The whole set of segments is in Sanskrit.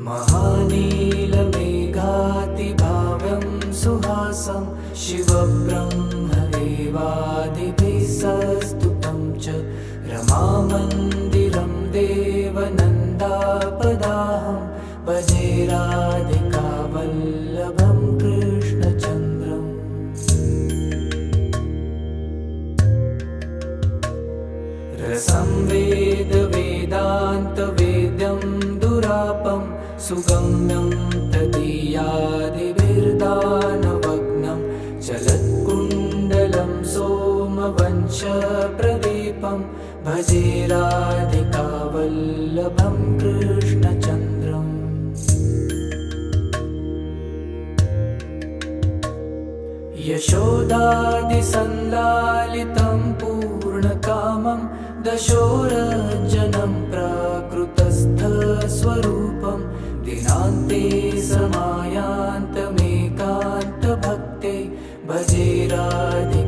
महानीलमेघातिभाव्यं सुहासं शिवब्रह्मदेवादिभिः सस्तुतं च रमामन्दिरं देवनन्दापदाहं भजे राधिकावल्लभं कृष्णचन्द्रम्। रसं वेदान्तवेद्यं दुरापं सुगम्यं तदीयादिभिर्दानवग्नं चलत्कुण्डलं सोमवंशप्रदीपं भजे राधिकावल्लभं कृष्णचन्द्रम्। यशोदादिसन्लालितं पूर्णकामं दशोरजनं प्राकृतस्थस्वरूपं दिनान्ते समायान्तमेकान्तभक्ते भजे राधिकावल्लभं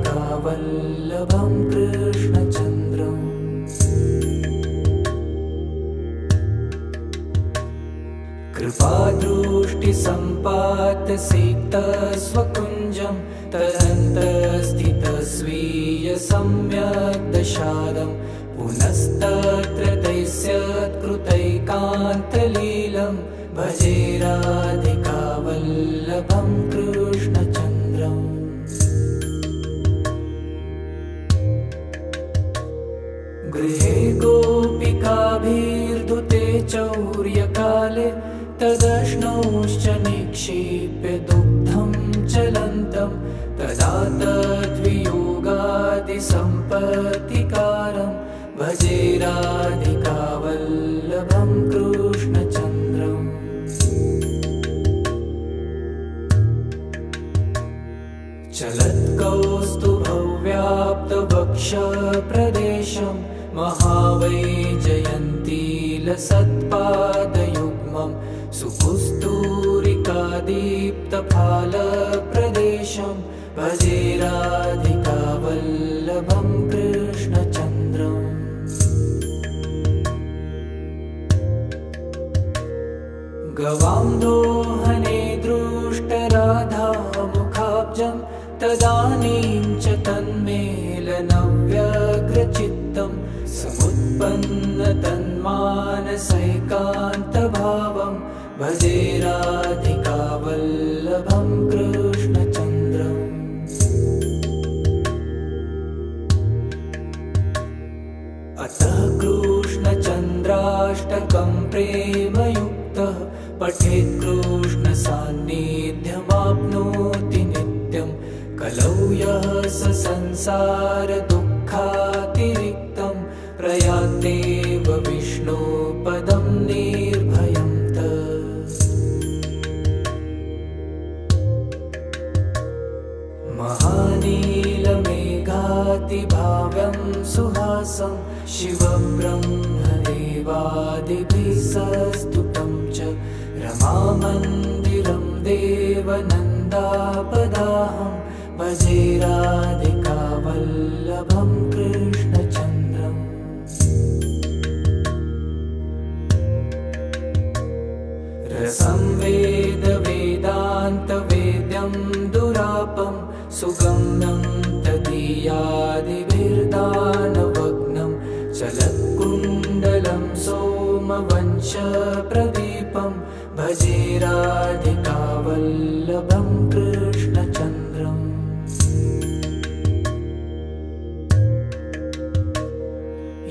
कृष्णचन्द्रम्। कृपादृष्टिसम्पातसिक्तस्वकुञ्जं तदन्तस्थितस्वीयसम्यग्दशादं पुनस्तत्र तैस्यत्कृतैकान्तलीलं भजे राधिकावल्लभं कृष्णचन्द्रम्। गृहे गोपिकाभिर्धुते चौर्यकाले तदश्नोश्च निक्षिप्य दुग्धं चलन्तं तदा तद्वियोगादिसम्पत्तिकारं भजे राधिकावल्लभं कृष्णचन्द्रम्। चलत्कौस्तुभव्याप्तवक्षप्रदेशं महावैजयन्तीलसत्पादयुग्मं सुकुस्तूरिकादीप्तफालप्रदेशं भजे राधिकावल्लभं कृष्णचन्द्रम्। गवां दोहने दृष्टराधामुखाब्जं तदानीं च तन्मेलनव्यग्रचित्तं समुत्पन्नतन्मानसैकान्तभावं भजे राधिकावल्लभं कृष्णचन्द्रम्। अतः कृष्णचन्द्राष्टकं प्रेमयुक्तः पठेत् कृष्णसान्निध्यमाप्नोति नित्यं कलौ यः स संसारदुःखातिरिक्तं प्रयात्येव विष्णुपदं निर्भयं तत्। महानीलमेघातिभाव्यं सुहासं शिवब्रह्मदेवादिभिः सस्तुतं च रमामन्दिरं देवनन्दापदाहं भजे राधिकावल्लभं कृष्णचन्द्रम्। रसं वेदान्तवेद्यं दुरापं सुगम्यं तदीयादिभिर्दानवग्नं चलत्कुण्डलं सोमवंशप्रदीपं भजे राधिकावल्लभं कृष्णचन्द्रम्।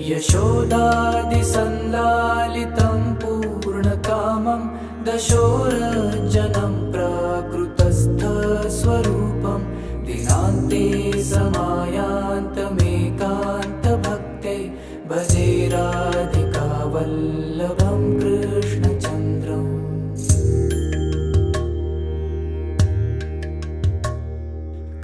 यशोदादिसन्लालितं पूर्णकामं दशोरजनं प्राकृतस्थस्वरूपं दिनान्ते समायान्तमेकान्तभक्ते भजे राधिकावल्लभं कृष्णचन्द्रम्।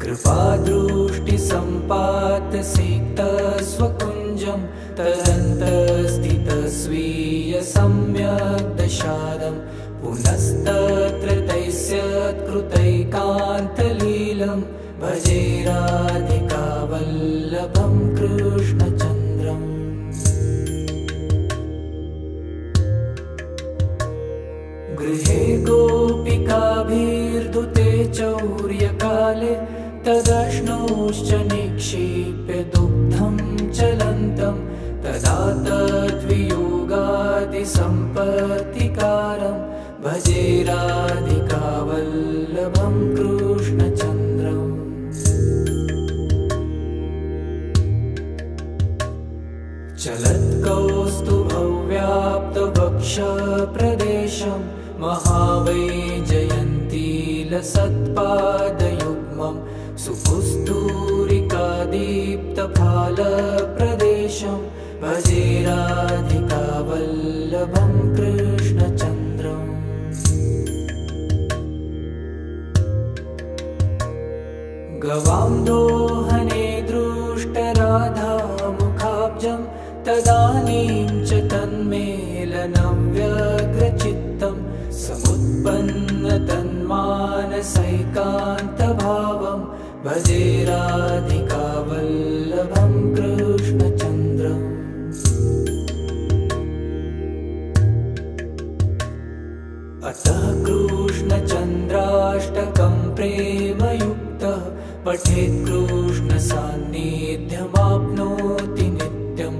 कृपादृष्टिसम्पातसिक्तस्वकुञ्जं तदन्तस्थितस्वीयसम्यग्दशादं पुनस्तत्र तैस्यत्कृतैकान्तलीलं भजे राधिकावल्लभं कृष्णचन्द्रम्। तदश्नोश्च निक्षिप्य दुग्धं चलन्तं तदा तद्वियोगादिसम्पत्तिकारं भजे राधिकावल्लभं कृष्णचन्द्रम् चलत्कौस्तुभव्याप्तवक्षप्रदेशं महावैजयन्तीलसत्पादयुग्मं सुपुस्तूरिकादीप्तफालप्रदेशं भजे राधिकावल्लभं कृष्णचन्द्रम् गवां दोहने दृष्टराधामुखाब्जं तदानीं च तन्मेलनव्यग्रचित्तं समुत्पन्नतन्मानसैकान्तभावं भजे राधिकावल्लभं कृष्णचन्द्रम् अतः कृष्णचन्द्राष्टकं प्रेमयुक्तः पठेत् कृष्णसान्निध्यमाप्नोति नित्यं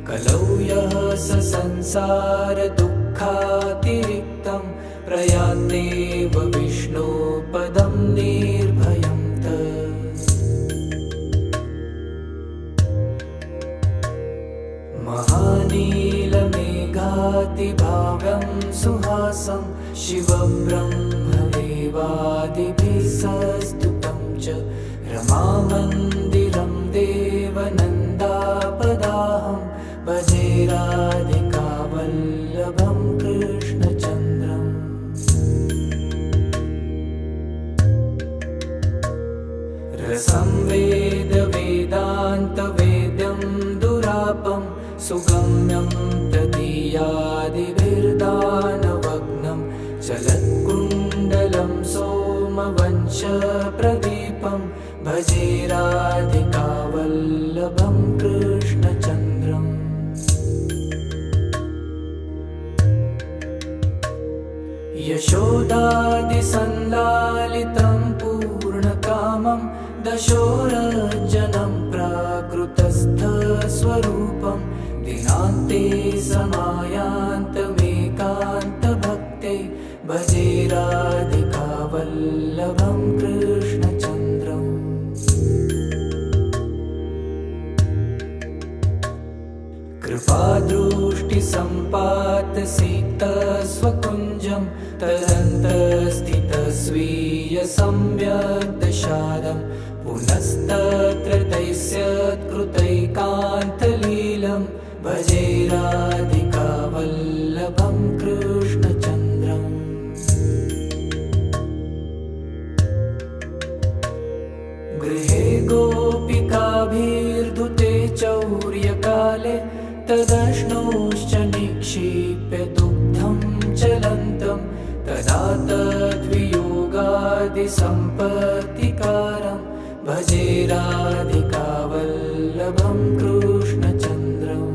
कलौ यः स संसारदुःखातिरिक्तं प्रयान्तेव विष्णोपदं निर्भयं महानीलमेघातिभाव्यं सुहासं शिवब्रह्मदेवादिभिः सस्तुतं च रमामन्दिरं देवनन्दापदाहं भजे राधिकावल्लभं कृष्णचन्द्रम् रसं वेदवेदान्तवेद्यं दुरापं सुगम्यं तदीयादिभिर्दानवग्नं चलत्कुण्डलं सोमवंशप्रदीपं भजे राधिकावल्लभं कृष्णचन्द्रम् यशोदादिसन्लालितं पूर्णकामं दशोरजनं प्राकृतस्थस्वरूपं दिनान्ते समायान्तमेकान्तभक्ते भजे राधिकावल्लभं कृष्णचन्द्रम् कृपादृष्टिसम्पातसिक्तस्वकुञ्जं तदन्तस्थितस्वीयसम्यग्दशादं पुनस्तत्र तैस्यत्कृतैकान्तलीलं भजे राधिकावल्लभं कृष्णचन्द्रम् गृहे गोपिकाभिर्धुते चौर्यकाले तदश्नोश्च निक्षिप्य दुग्धं चलन्तं तदा तद्वियोगादिसम्पत्तिकारं भजे राधिकावल्लभं कृष्णचन्द्रम्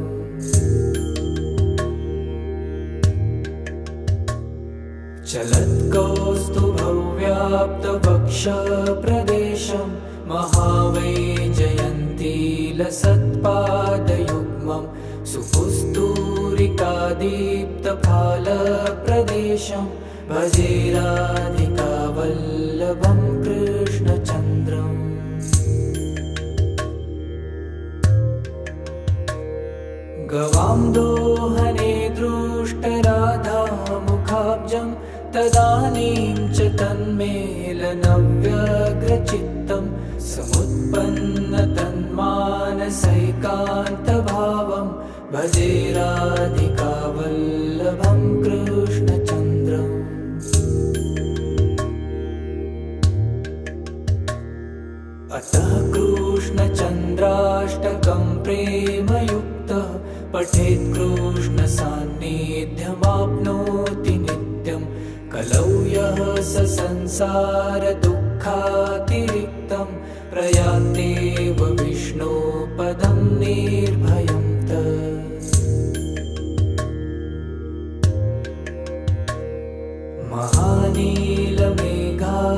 चलत्कौस्तुभव्याप्तवक्षप्रदेशं महावैजयन्तीलसत्पादयुग्मं सुपुस्तूरिकादीप्तफालप्रदेशं भजे राधिकावल्लभं कृष्णचन्द्रम् गवां दोहने दृष्टराधामुखाब्जं तदानीं च तन्मेलनव्यग्रचित्तं समुत्पन्नतन्मानसैकान्तभावं भजे राधिकावल्लभं कृष्णचन्द्रम् अतः कृष्णचन्द्राष्टकं प्रेमयुक्तः पठेत् कृष्णसान्निध्यमाप्नोति नित्यं कलौ यः स संसारदुःखातिरिक्तं प्रयान्तेव विष्णोपदं निर्भयं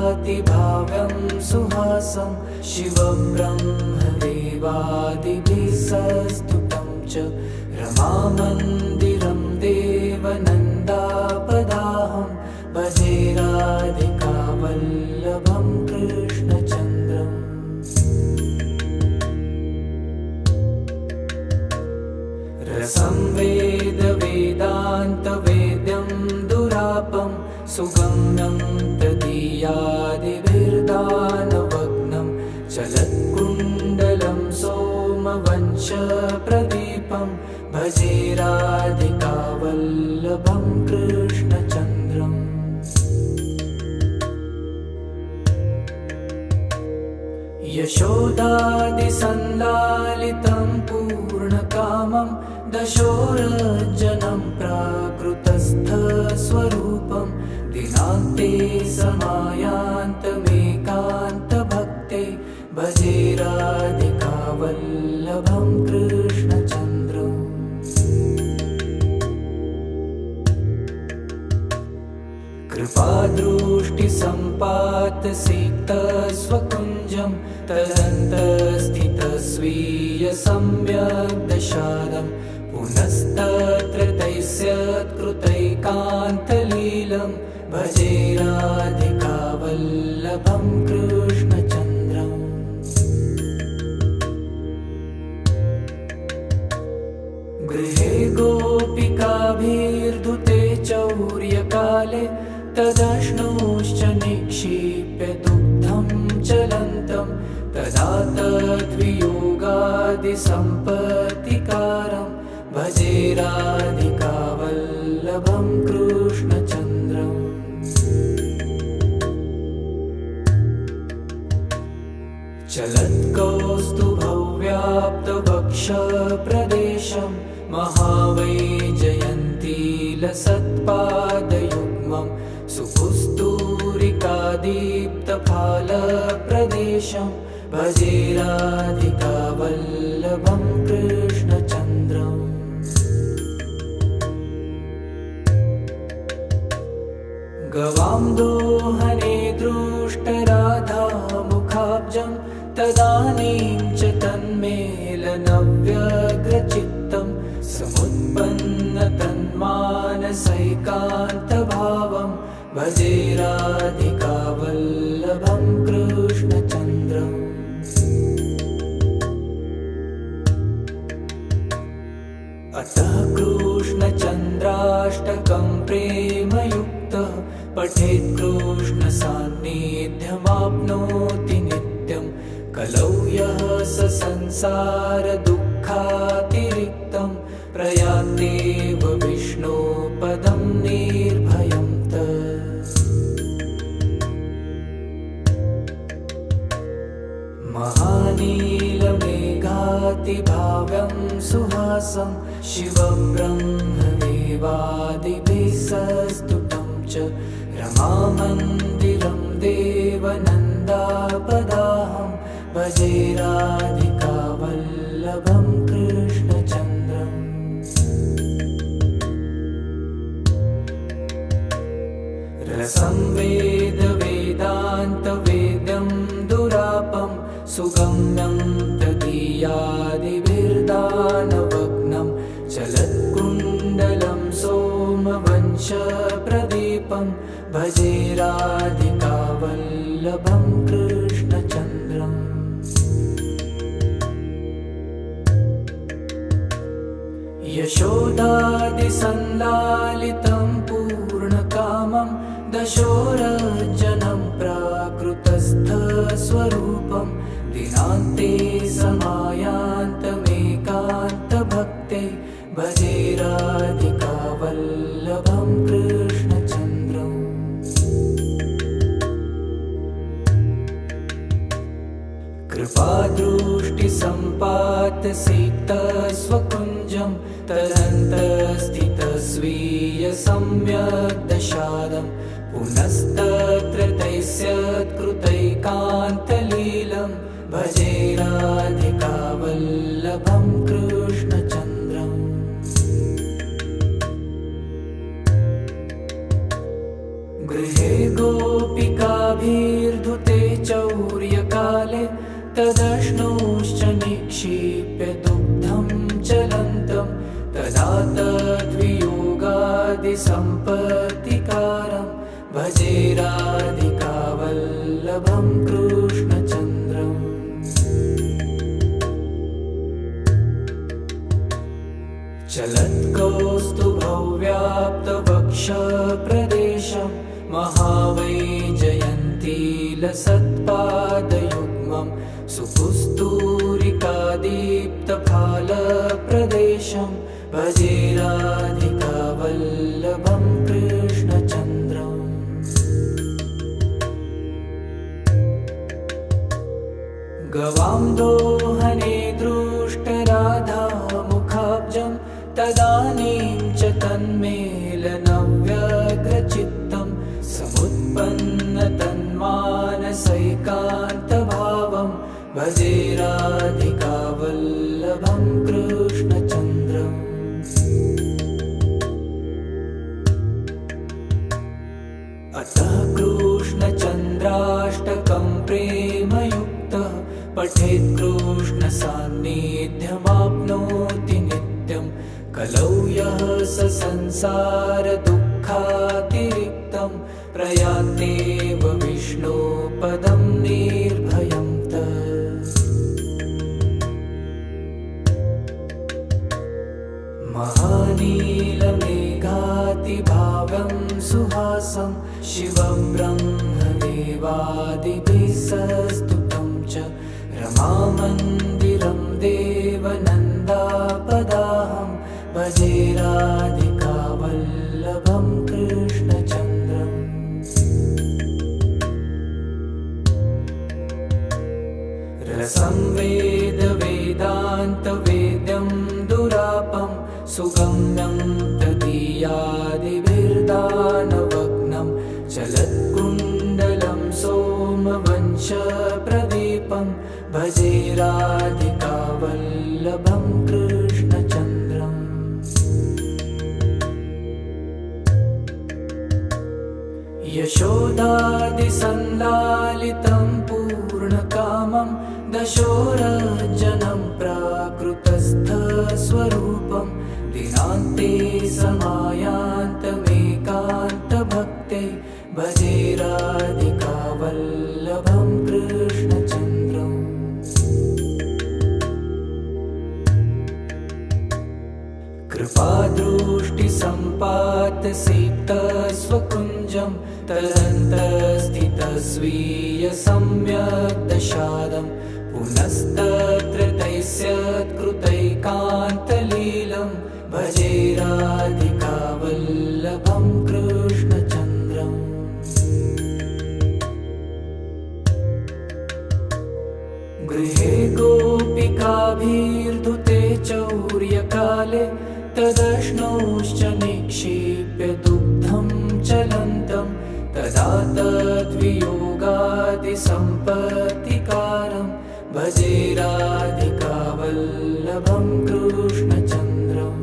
महानीलमेघातिभाव्यं सुहासं शिवब्रह्मदेवादिभिः सस्तुतं च रमामन्दिरं देवनन्दापदाहं भजे राधिकावल्लभं कृष्णचन्द्रम्। रसं वेदान्तवेद्यं दुरापं सुगम्यं तदीयादिभिर्दानवग्नं चलत्कुण्डलं सोमवंशप्रदीपं भजे राधिकावल्लभं कृष्णचन्द्रम्। यशोदादिसन्दालितं पूर्णकामं दशोरजनं प्राकृतस्थस्वरूपं दिनान्ते समायान्तमेकान्तभक्ते भजे राधिकावल्लभं कृष्णचन्द्रम्। कृपादृष्टिसम्पातसिक्तस्वकुञ्जं तदन्तस्थितस्वीयसम्यग्दशादं पुनस्तत्र तैस्यत्कृतैकान्तलीलं भजे राधिकावल्लभं कृष्णचन्द्रम्। गृहे गोपिकाभिर्धुते चौर्यकाले तदश्नोश्च निक्षिप्य दुग्धं चलन्तं तदा तद्वियोगादिसम्पत्तिकारं भजे राधिकावल्लभं कृष्णचन्द्रम्। चलत्कौस्तुभव्याप्तवक्षप्रदेशं महावैजयन्तीलसत्पादयुग्मं सुपुस्तूरिकादीप्तफालप्रदेशं भजे राधिकावल्लभं कृष्णचन्द्रम्। गवां दोहने दृष्टराधामुखाब्जं तदानीं च तन्मेलनव्यग्रचित्तं समुत्पन्नतन्मानसैकान्तभावं भजे राधिकावल्लभं कृष्णचन्द्रम्। अतः कृष्णचन्द्राष्टकं प्रेमयुक्तः पठेत् कृष्णसान्निध्यमाप्नोति नित्यं कलौ यः स संसारदुःखातिरिक्तं प्रयात्येव विष्णोपदं निर्भयं तत्। महानीलमेघातिभाव्यं सुहासं शिवब्रह्मदेवादिभिः सस्तुतं च रमामन्दिरं देवनन्दापदाहं भजे राधिकावल्लभं कृष्णचन्द्रम्। रसं वेदान्तवेद्यं दुरापं सुगम्यं तदीयादिभिर्दानवग्नं चलत्कुण्डलं सोमवंशप्रदीपं भजे राधिकावल्लभं कृष्णचन्द्रम्। यशोदादिसन्दालितं पूर्णकामं दशोरजनं प्राकृतस्थस्वरूपं दिनान्ते समायान्तमेकान्तभक्ते भजे राधिकावल्लभं कृष्णचन्द्रम्। कृपादृष्टिसम्पातसिक्तस्वकुञ्जं तदन्तस्थितस्वीयसम्यग्दशादं पुनस्तत्र तैस्यत्कृतैकान्तलीलं भजे राधिकावल्लभं कृष्णचन्द्रम्। गृहे गोपिकाभिर्धुते चौर्यकाले तदश्नोश्च निक्षिप्य दुग्धं चलन्तं तदा तद्वियोगादिसम्पत्तिकारं भजे राधिकावल्लभं कृष्णचन्द्रम्। चलत्कौस्तुभौ व्याप्तवक्षप्रदेशं महावैजयन्तीलसत्पादयुग्मं सुपुस्तूरिकादीप्तफालप्रदेशं भजे राधिकावल्लभं कृष्णचन्द्रम्। गवां दोहने दृष्टराधामुखाब्जं तदानीं च तन्मेलनव्यग्रचित्तं समुत्पन्नतन्मानसैकान्तभावं भजे राधिकावल्लभं कृष्णचन्द्रम्। अतः कृष्णचन्द्राष्टकं प्रेमयुक्तः पठेत् कृष्णसान्निध्यमाप्नोति नित्यं कलौ यः स संसारदुःखातिरिक्तं प्रयान्तेव विष्णोपदं निर्भयं तत्। महानीलमेघातिभावं सुहासं शिवं ब्रह्मदेवादिभिः सस्तुतं च रमामन्दिरं देवनन्दापदाहं भजे राधिकावल्लभं कृष्णचन्द्रम्। रसंवेदवेदान्तवेद्यं दुरापं सुगम्यं तदीयादिभिर्दानवग्नं चलत्कुण्डलं सोमवंशप्रदीपं भजे राधिकावल्लभं कृष्णचन्द्रम्। यशोदादिसन्लालितं पूर्णकामं दशोरजनं प्राकृतस्थस्वरूपं दिनान्ते समायान्तमेकान्तभक्ते भजे राधिकावल्लभं कृष्णचन्द्रम्। कृपादृष्टिसम्पातसिक्तस्वकुञ्जं तदन्तस्थितस्वीयसम्यग्दशादं पुनस्तत्र तैस्यत्कृतैकान्तलीलं भजे राधिकावल्लभं कृष्णचन्द्रम्। गृहे गोपिकाभिर्धुते चौर्यकाले तदश्नोश्च निक्षिप्य दुग्धं चलन्तं तदा तद्वियोगादिसम्पत्तिकारं भजे राधिकावल्लभं कृष्णचन्द्रम्।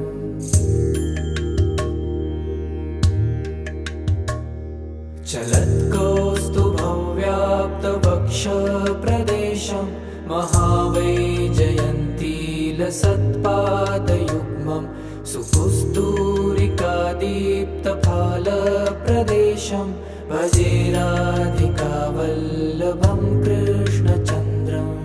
चलत्कौस्तुभौ व्याप्तवक्षप्रदेशं महावैजयन्तीलसत्पादयुग्मं सुपुस्तूरिकादीप्तफालप्रदेशं भजे राधिकावल्लभं कृष्णचन्द्रम्।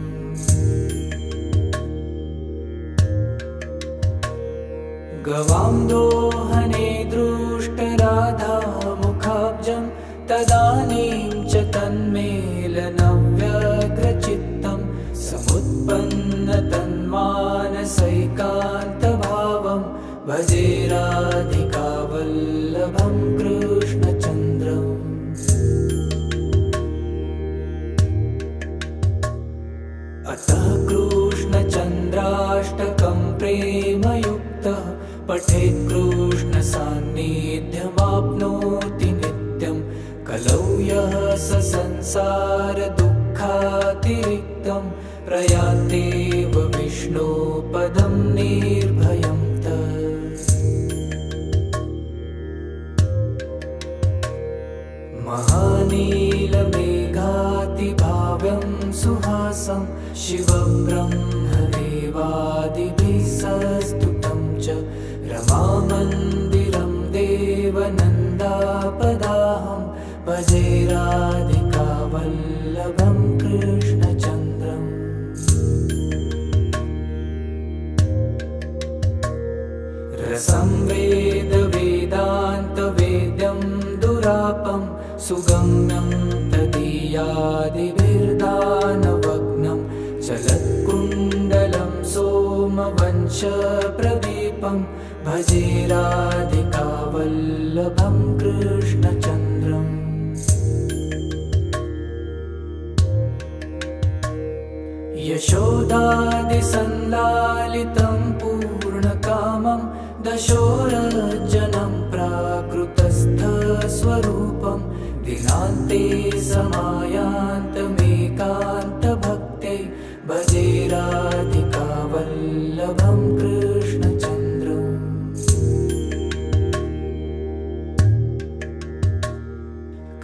गवां दोहने दृष्टराधामुखाब्जं तदानीं च तन्मेलनव्यग्रचित्तं समुत्पन्नतन्मानसैकान्तभावं भजे राधिकावल्लभं कृष्णचन्द्रम्। अतः कृष्णचन्द्राष्टकं प्रेमयुक्तः पठेत् कृष्णसान्निध्यमाप्नोति नित्यं कलौ यः स संसारदुःखातिरिक्तं प्रयान्तेव विष्णोपदं निर्भयं तत्। महानीलमेघातिभाव्यं सुहासं रसं वेदान्तवेद्यं दुरापं सुगम्यं तदीयादिभिर्दानवग्नं चलत्कुण्डलं सोमवंशप्रदीपं भजे राधिकावल्लभं कृष्णचन्द्रम्। यशोदादिसन्लालितं पूर्णकामं दशोरजनं प्राकृतस्थस्वरूपं दिनान्ते समायान्तमेकान्तभक्ते भजे राधिकावल्लभं कृष्णचन्द्रम्।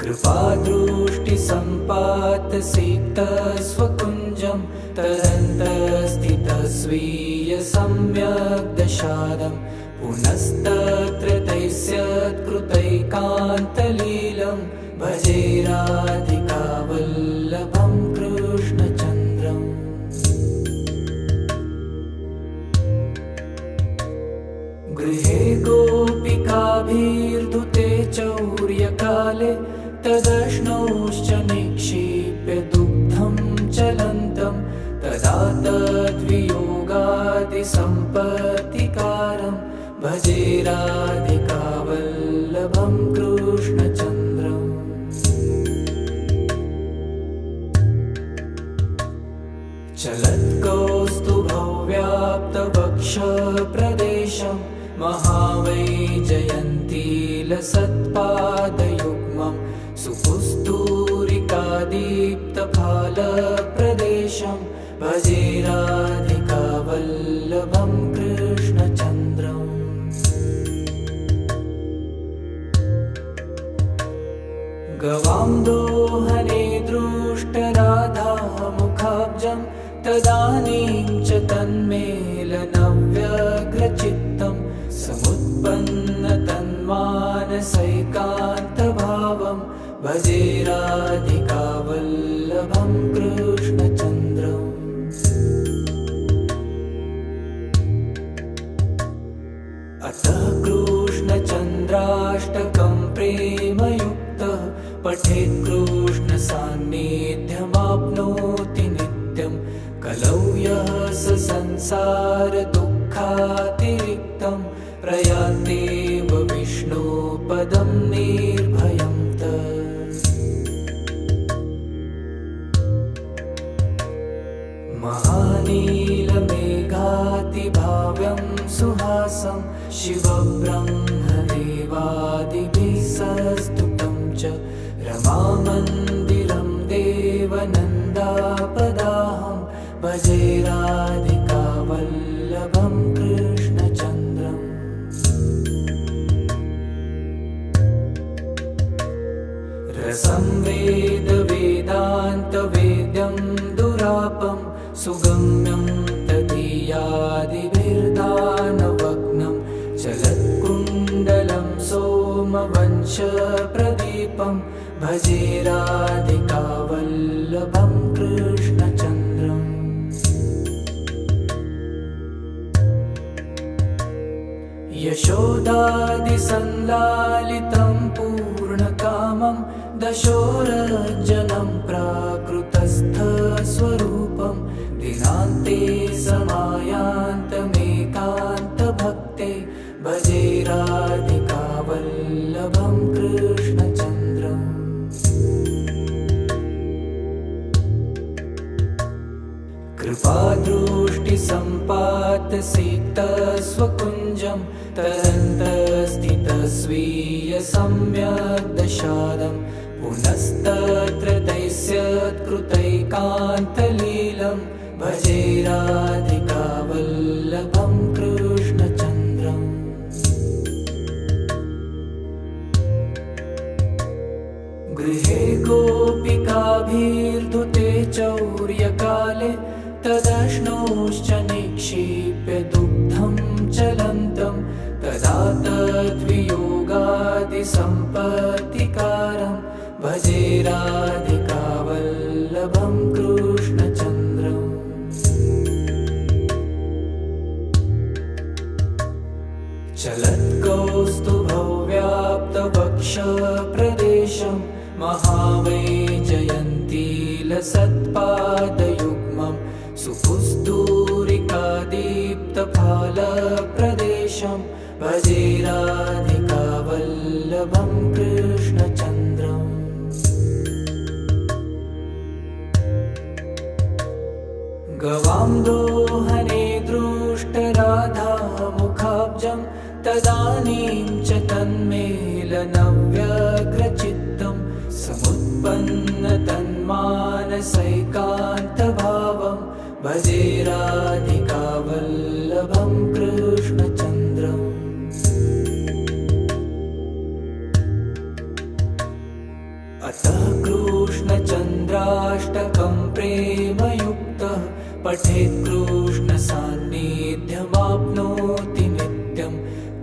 कृपादृष्टिसम्पातसिक्तस्वकुञ्जं तदन्तस्थितस्वीयसम्यग्दशादं पुनस्तत्र तैस्यत्कृतैकान्तलीलं भजे राधिकावल्लभं कृष्णचन्द्रम्। गृहे गोपिकाभिर्धुते चौर्यकाले तदश्नोश्च निक्षिप्य दुग्धं चलन्तं तदा तद्वियोगादिसम्पत्तिकारं भजे राधिकावल्लभं कृष्णचन्द्रम्। चलत्कौस्तुभव्याप्तवक्षप्रदेशं महावैजयन्तीलसत्पादयुग्मं सुपुस्तूरिकादीप्तफालप्रदेशं भजे राधिकावल्लभं कृष्णचन्द्रम्। गवां दोहने दृष्टराधामुखाब्जं तदानीं च तन्मेलनव्यग्रचित्तं समुत्पन्नतन्मानसैकान्तभावं भजे राधिकावल्लभं कृष्णचन्द्रम्। अतः कृष्णचन्द्राष्टकं प्रेमयुक्तः पठेत् कृष्णसान्निध्यमाप्नोति नित्यं कलौ यः स संसारदुःखातिरिक्तं प्रयान्तेव विष्णोपदं निर्भयं तत्। महानीलमेघातिभाव्यं सुहासं शिवब्रह्मदेवादिभिः सस्तुतं च रमामन्दिरं देवनन्दापदाहं भजे राधिकावल्लभं कृष्णचन्द्रम्। रसं वेदान्तवेद्यं दुरापं सुगम्यं तदीयादिभिर्दानवग्नं चलत्कुण्डलं सोमवंशप्रदीपं भजे राधिकावल्लभं कृष्णचन्द्रम्। यशोदादिसन्लालितं पूर्णकामं दशोरजनं प्राकृतस्थस्वरूपं दिनान्ते समायान्तमेकान्तभक्ते भजे राधिकावल्लभं कृष्णचन्द्रम्। कृपादृष्टिसम्पातसिक्तस्वकुञ्जं तदन्तस्थितस्वीयसम्यग्दशादं पुनस्तत्र तैस्यत्कृतैकान्तलीलं भजे राधिकावल्लभं कृष्णचन्द्रम्। गृहे गोपिकाभिर्धुते चौर्यकाले तदश्नोश्च निक्षिप्य दुग्धं चलन्तं तदा तद्वियोगादिसम्पत्तिकारं भजे राधिकावल्लभं कृष्णचन्द्रम्। चलत्कौस्तुभव्याप्तवक्षप्रदेशं महावैजयन्तीलसत्पादयुग्मं सुपुस्तूरिकादीप्तफालप्रदेशं भजे राधिकावल्लभं कृष्णचन्द्रम् गवां दोहने दृष्टराधामुखाब्जं तदानीं च तन्मेलनव्यग्रचित्तं समुत्पन्नतन्मानसैकान्तभावं भजे राधिकावल्लभं कृष्णचन्द्रम् अतः कृष्णचन्द्राष्टकं प्रेमयुक्तः पठेत् कृष्णसान्निध्यमाप्नोति नित्यं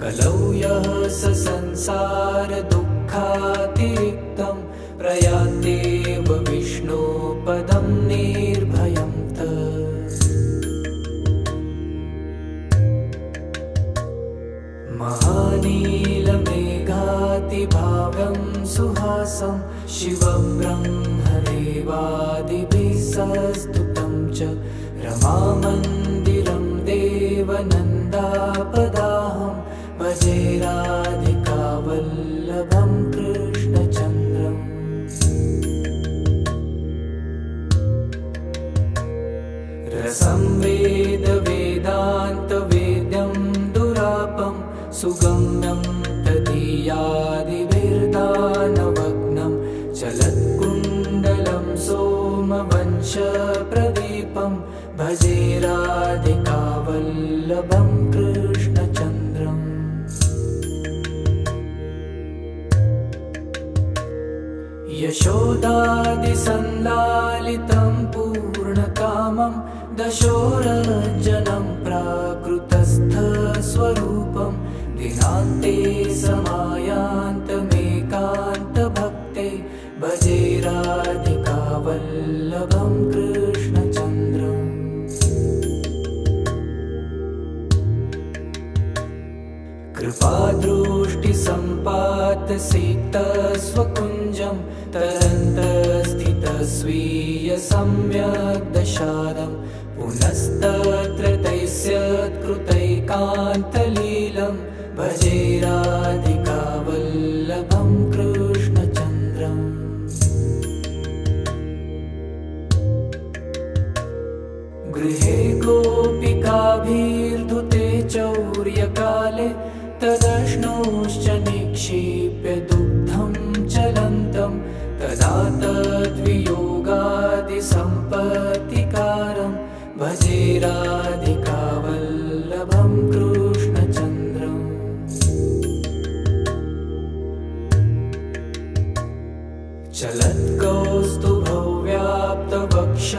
कलौ यः स संसारदुःखातिरिक्तं प्रयान्तेव विष्णोपदं निर्भयं महानीलमेघातिभाव्यं सुहासं शिवं ब्रह्मदेवादिभिः सस्तुतं च रमामन्दिरं देवनन्दापदाहं भजे राधिकावल्लभं कृष्णचन्द्रम् रसं वेदान्तवेद्यं दुरापं सुगम्यं तदीयादिभिर्दानवग्नं चलत्कुण्डलं सोमवंशप्रदीपं भजे राधिकावल्लभं कृष्णचन्द्रम् यशोदादिसन्लालितं पूर्णकामं दशोरञ्जनं प्राकृतस्थस्वरूपं दिनान्ते समायान्तमेकान्तभक्ते भजे राधिकावल्लभं कृष्णचन्द्रम् कृपादृष्टिसम्पातसिक्तस्वकुञ्जं तरन्तस्थितस्वीयसम्यग्दशादं पुनस्तत्र तैस्यत्कृतैकान्तलीलं भजे राधिकावल्लभं कृष्णचन्द्रम् गृहे गोपिकाभिर्धुते चौर्यकाले तदश्नोश्च निक्षिप्य दुग्धं चलन्तं तदा तद्वियोगादिसम्पत्तिकारं भजे राधिकावल्लभं कृष्णचन्द्रम्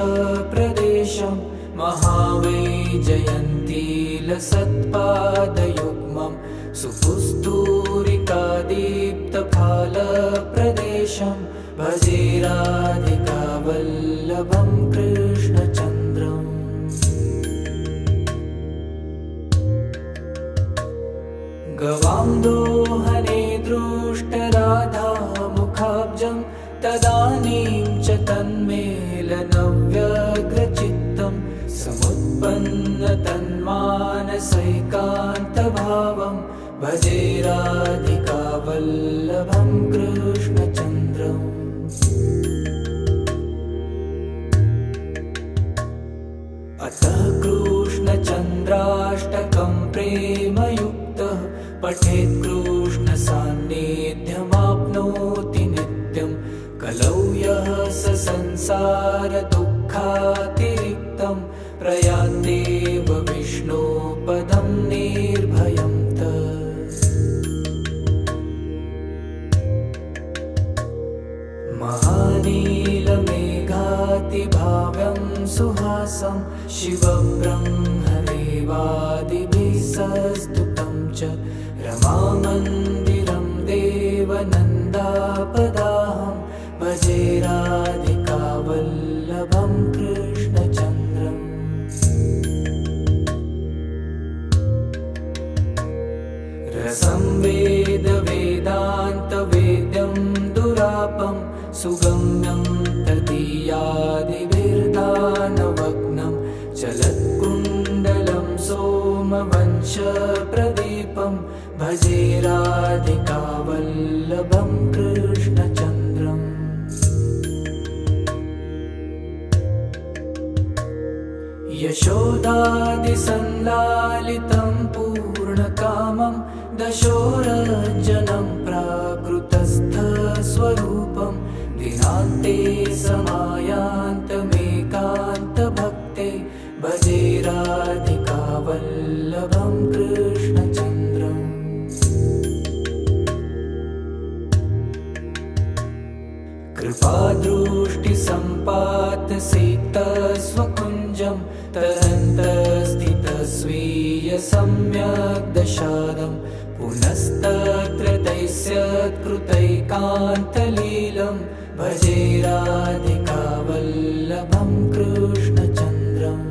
चलत्कौस्तुभव्याप्तवक्षप्रदेशं महावैजयन्तीलसत्पादयुग्मं सुपुस्तूरिकादीप्तफालप्रदेशं भजे राधिकावल्लभं कृष्णचन्द्रम् गवां दोहने दृष्टराधामुखाब्जं तदानीं च तन्मेलनव्यग्रचित्तं समुत्पन्नतन्मानसैकान्तभावं भजे राधिकावल्लभं कृष्णचन्द्रम् अतः कृष्णचन्द्राष्टकं प्रेमयुक्तः पठेत् कृष्णसान्निध्यमाप्नोति नित्यं कलौ यः स संसारदुःखातिरिक्तं प्रयान्तेव विष्णोपदं निर्भयं महानीलमेघातिभाव्यं सुहासं शिवं ब्रह्मदेवादिभिः सस्तुतं च रमामन्दिरं देवनन्दापदाहं भजे राधिकावल्लभं कृष्णचन्द्रम् रसं वेदान्तवेद्यं दुरापं सुगम्यं तदीयादिभिर्दानवग्नं चलत्कुण्डलं सोमवंशप्रदीपं भजे राधिकावल्लभं कृष्णचन्द्रम्। यशोदादिसंलालितं पूर्णकामं दशोरजनं प्राकृतस्थस्वरूपं दिनान्ते समायान्तमेकान्तभक्ते भजे राधिकावल्लभं कृष्णचन्द्रम्। कृपादृष्टिसम्पातसिक्तस्वकुञ्जं तरन्तस्थितस्वीयसम्यग्दशादं पुनस्तत्र तैस्यत्कृतैकान्तलीलं भजे राधिकावल्लभं कृष्णचन्द्रम्।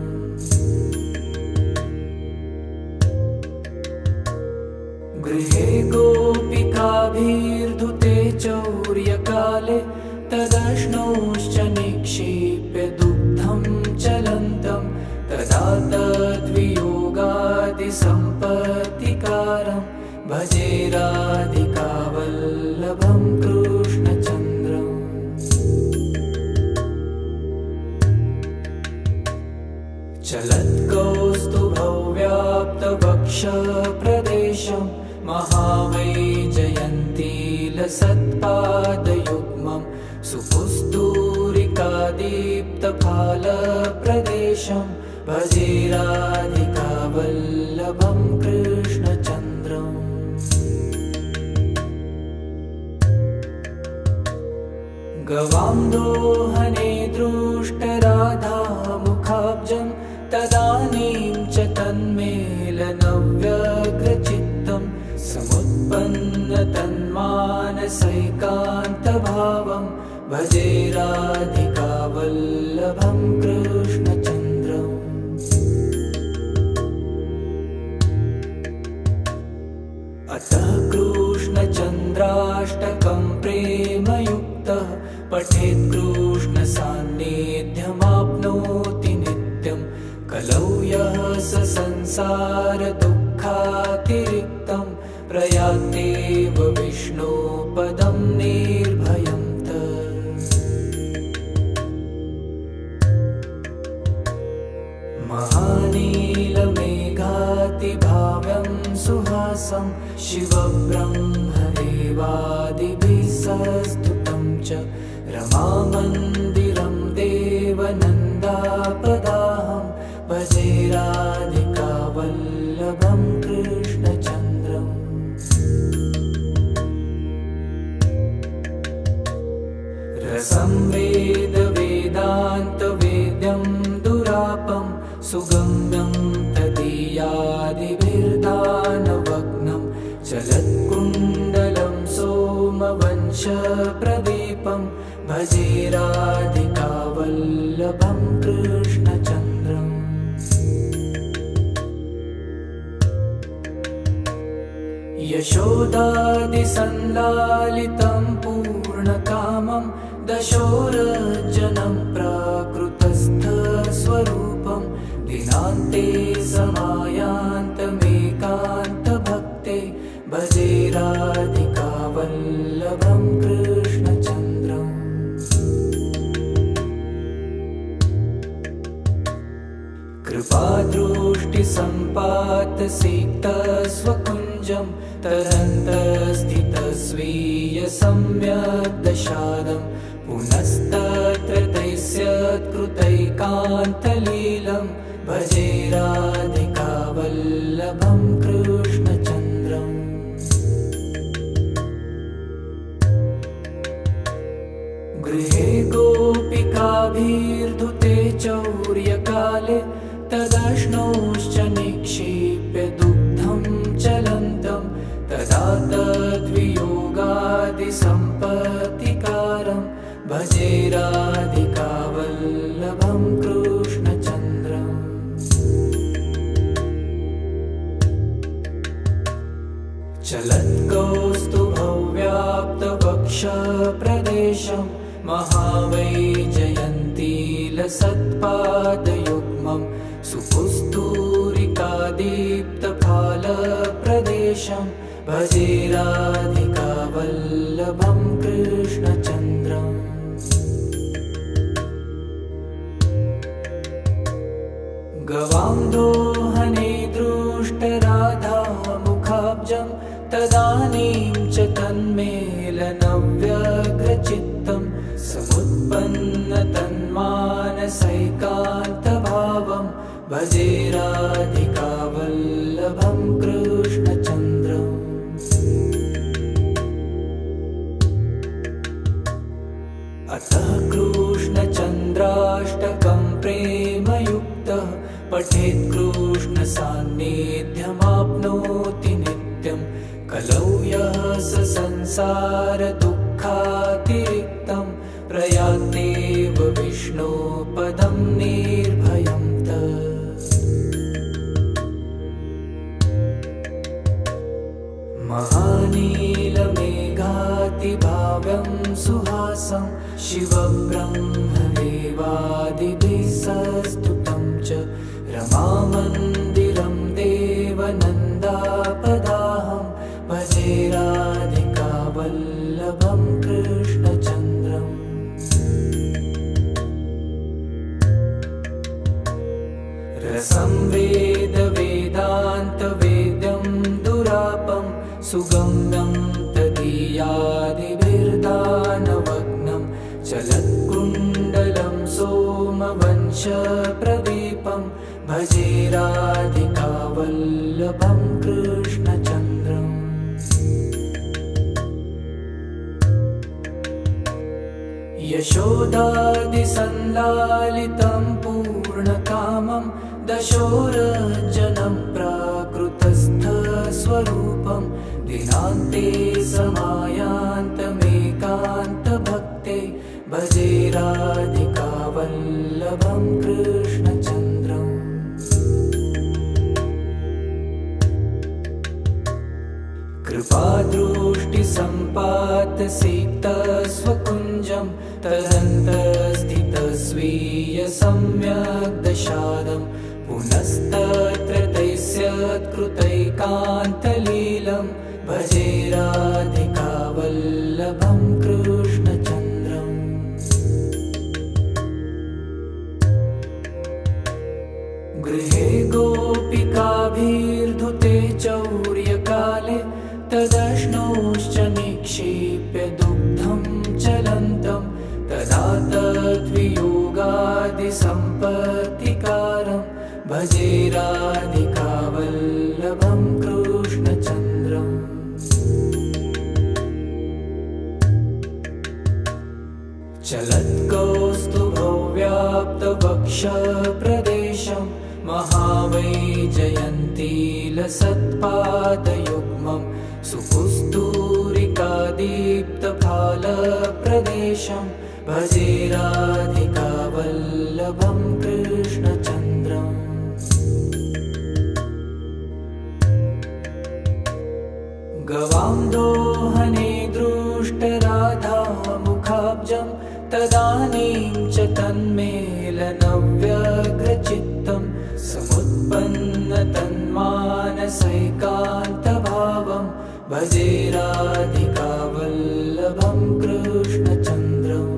गृहे गोपिकाभिर्धुते चौर्यकाले तदश्नोश्च निक्षिप्य दुग्धं चलन्तं तदा तद्वियोगादिसम्पत्तिकारं भजे राधिकावल्लभं कृष्णचन्द्रम्। चलत्कौस्तुभव्याप्तवक्षप्रदेशं महावैजयन्तीलसत्पादयुग्मं सुपुस्तूरिकादीप्तफालप्रदेशं भजे राधिकावल्लभं कृष्णचन्द्रम्। गवां दोहने दृष्टराधामुखाब्जं तदानीं च तन्मेलनव्यग्रचित्तं समुत्पन्नतन्मानसैकान्तभावं भजे राधिकावल्लभं कृष्णचन्द्रम्। अतः कृष्णचन्द्राष्टकं प्रेमयुक्तः पठेत् कृष्णसान्निध्यमाप्नोति नित्यं कलौ यः स संसारदुःखातिरिक्तं प्रयात्येव विष्णोपदं निर्भयं तत्। महानीलमेघातिभाव्यं सुहासं शिवब्रह्मदेवादिभिः सस्तुतं च रमामन्दिरं देवनन्दापदाहं भजे राधिकावल्लभं कृष्णचन्द्रम्। रसं वेदान्तवेद्यं दुरापं सुगम्यं तदीयादिभिर्दानवग्नं चलत्कुण्डलं सोमवंशप्रदीपं भजे राधिकावल्लभं कृष्णचन्द्रम्। यशोदादिसंलालितं पूर्णकामं दशोरजनं प्राकृतस्थस्वरूपं दिनान्ते समायान्तमेकान्तभक्ते भजे राधिकावल्लभं कृष्णचन्द्रम्। कृपादृष्टिसम्पातसिक्तस्वकुञ्जं तरन्तस्थितस्वीयसम्यग्दशादं पुनस्तत्र तैस्यत्कृतैकान्तलीलं भजे राधिकावल्लभं कृष्णचन्द्रम्। गृहे गोपिकाभिर्धुते चौर्यकाले तदश्नोश्च निक्षिप्य दुग्धं चलन्तं तदा तद्वियोगादिसम्पत्तिकारं भजे राधिकावल्लभं कृष्णचन्द्रम्। चलत्कौस्तुभव्याप्तवक्षप्रदेशं महावैजयन्तीलसत्पादयुग्मं सुपुस्तूरिकादीप्तफालप्रदेशं भजे राधिकावल्लभं कृष्णचन्द्रम् गवां दोहने दृष्टराधामुखाब्जं तदानीं च तन्मेलनव्यग्रचित्तं समुत्पन्नतन्मानसैकान्तभावं भजे राधिकावल्लभं कृष्णचन्द्रम् अतः कृष्णचन्द्राष्टकं प्रेमयुक्तः पठेत् कृष्णसान्निध्यमाप्नोति नित्यं कलौ यः स संसारदुःखातिरिक्तं प्रयात्येव विष्णोपदं निर्भयं महानीलमेघातिभाव्यं सुहासं शिवब्रह्मदेवादिभिः सस्तुतं च रमामन्दिरं देवनन्दापदाहं भजे राधिकावल्लभं कृष्णचन्द्रम् रसं वेदान्तवेद्यं दुरापं सुगम्यं तदीयादिभिर्दानवग्नं चलत्कुण्डलं सोमवंशप्रदीपं भजे राधिकावल्लभं कृष्णचन्द्रम् यशोदादिसंलालितं पूर्णकामं दशोरजनं प्राकृतस्थस्वरूपं दिनान्ते समायान्तमेकान्तभक्ते भजे राधिकावल्लभं कृष्णचन्द्रम् कृपादृष्टिसम्पातसिक्तस्वकुञ्जं तदन्तस्थितस्वीयसम्यग्दशादं पुनस्तत्र तैस्यत्कृतैकान्तलीलं भजे राधिकावल्लभं कृष्णचन्द्रम् गृहे गोपिकाभिर्धुते चौर्यकाले तदश्नोश्च निक्षिप्य दुग्धं चलन्तं तदा तद्वियोगादिसम्पत्तिकारं भजे राधिकावल्लभं कृष्णचन्द्रम् चलत्कौस्तुभव्याप्तवक्षप्रदेशं महावैजयन्तीलसत्पादयुग्मं सुपुस्तूरिकादीप्तफालप्रदेशं भजे राधिकावल्लभं कृष्णचन्द्रम् गवां दोहने दृष्टराधामुखाब्जं तदानीं च तन्मेलनव्यग्रचित्तं समुत्पन्नतन्मानसैकान्तभावं भजे राधिकावल्लभं कृष्णचन्द्रम्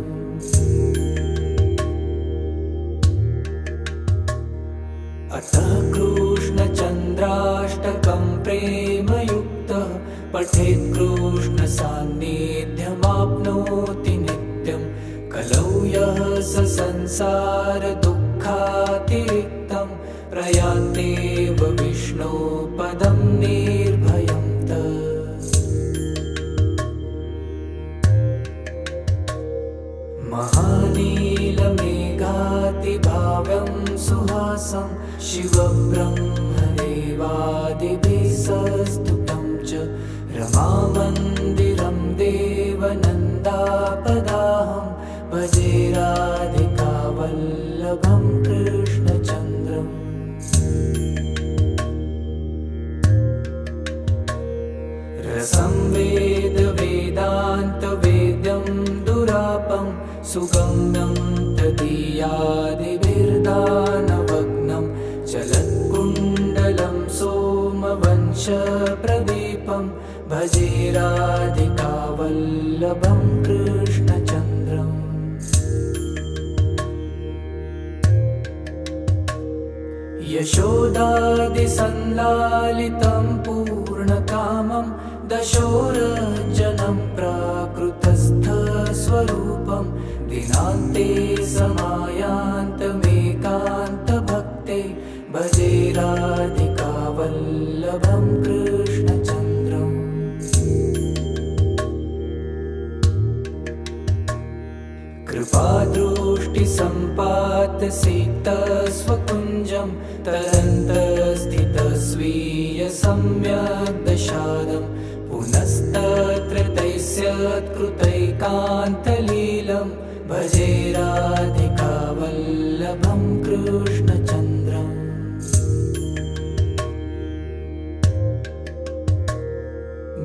अतः कृष्णचन्द्राष्टकं प्रेमयुक्तः पठेत् कृष्णसान्निध्यमाप्नोति नित्यं कलौ यः स संसारदुःखातिरिक्तं प्रयात्येव विष्णोपदं निर्भयं महानीलमेघातिभाव्यं सुहासं शिवब्रह्मदेवादिभिः सस्तुतं च रमामन्दिरं देवनन्दापदाहं भजे राधिकावल्लभं कृष्णचन्द्रम् रसंवेद वेदान्तवेद्यं दुरापं सुगम्यं तदीयादिभिर्दानवग्नं चलत्कुण्डलं सोमवंशप्रदीपं भजे राधिकावल्लभं कृष्णचन्द्रम्। यशोदादिसंलालितं पूर्णकामं दशोरजनं प्राकृतस्थस्वरूपं दिनान्ते समायान्तमेकान्तभक्ते भजे राधिकावल्लभं कृष्णचन्द्रम्। कृपादृष्टिसम्पातसिक्तस्वकुञ्जं तरन्तस्थितस्वीयसम्यग्दशादं पुनस्तत्र तैस्यत्कृतैकान्तलीलं भजे राधिकावल्लभं कृष्णचन्द्रम्।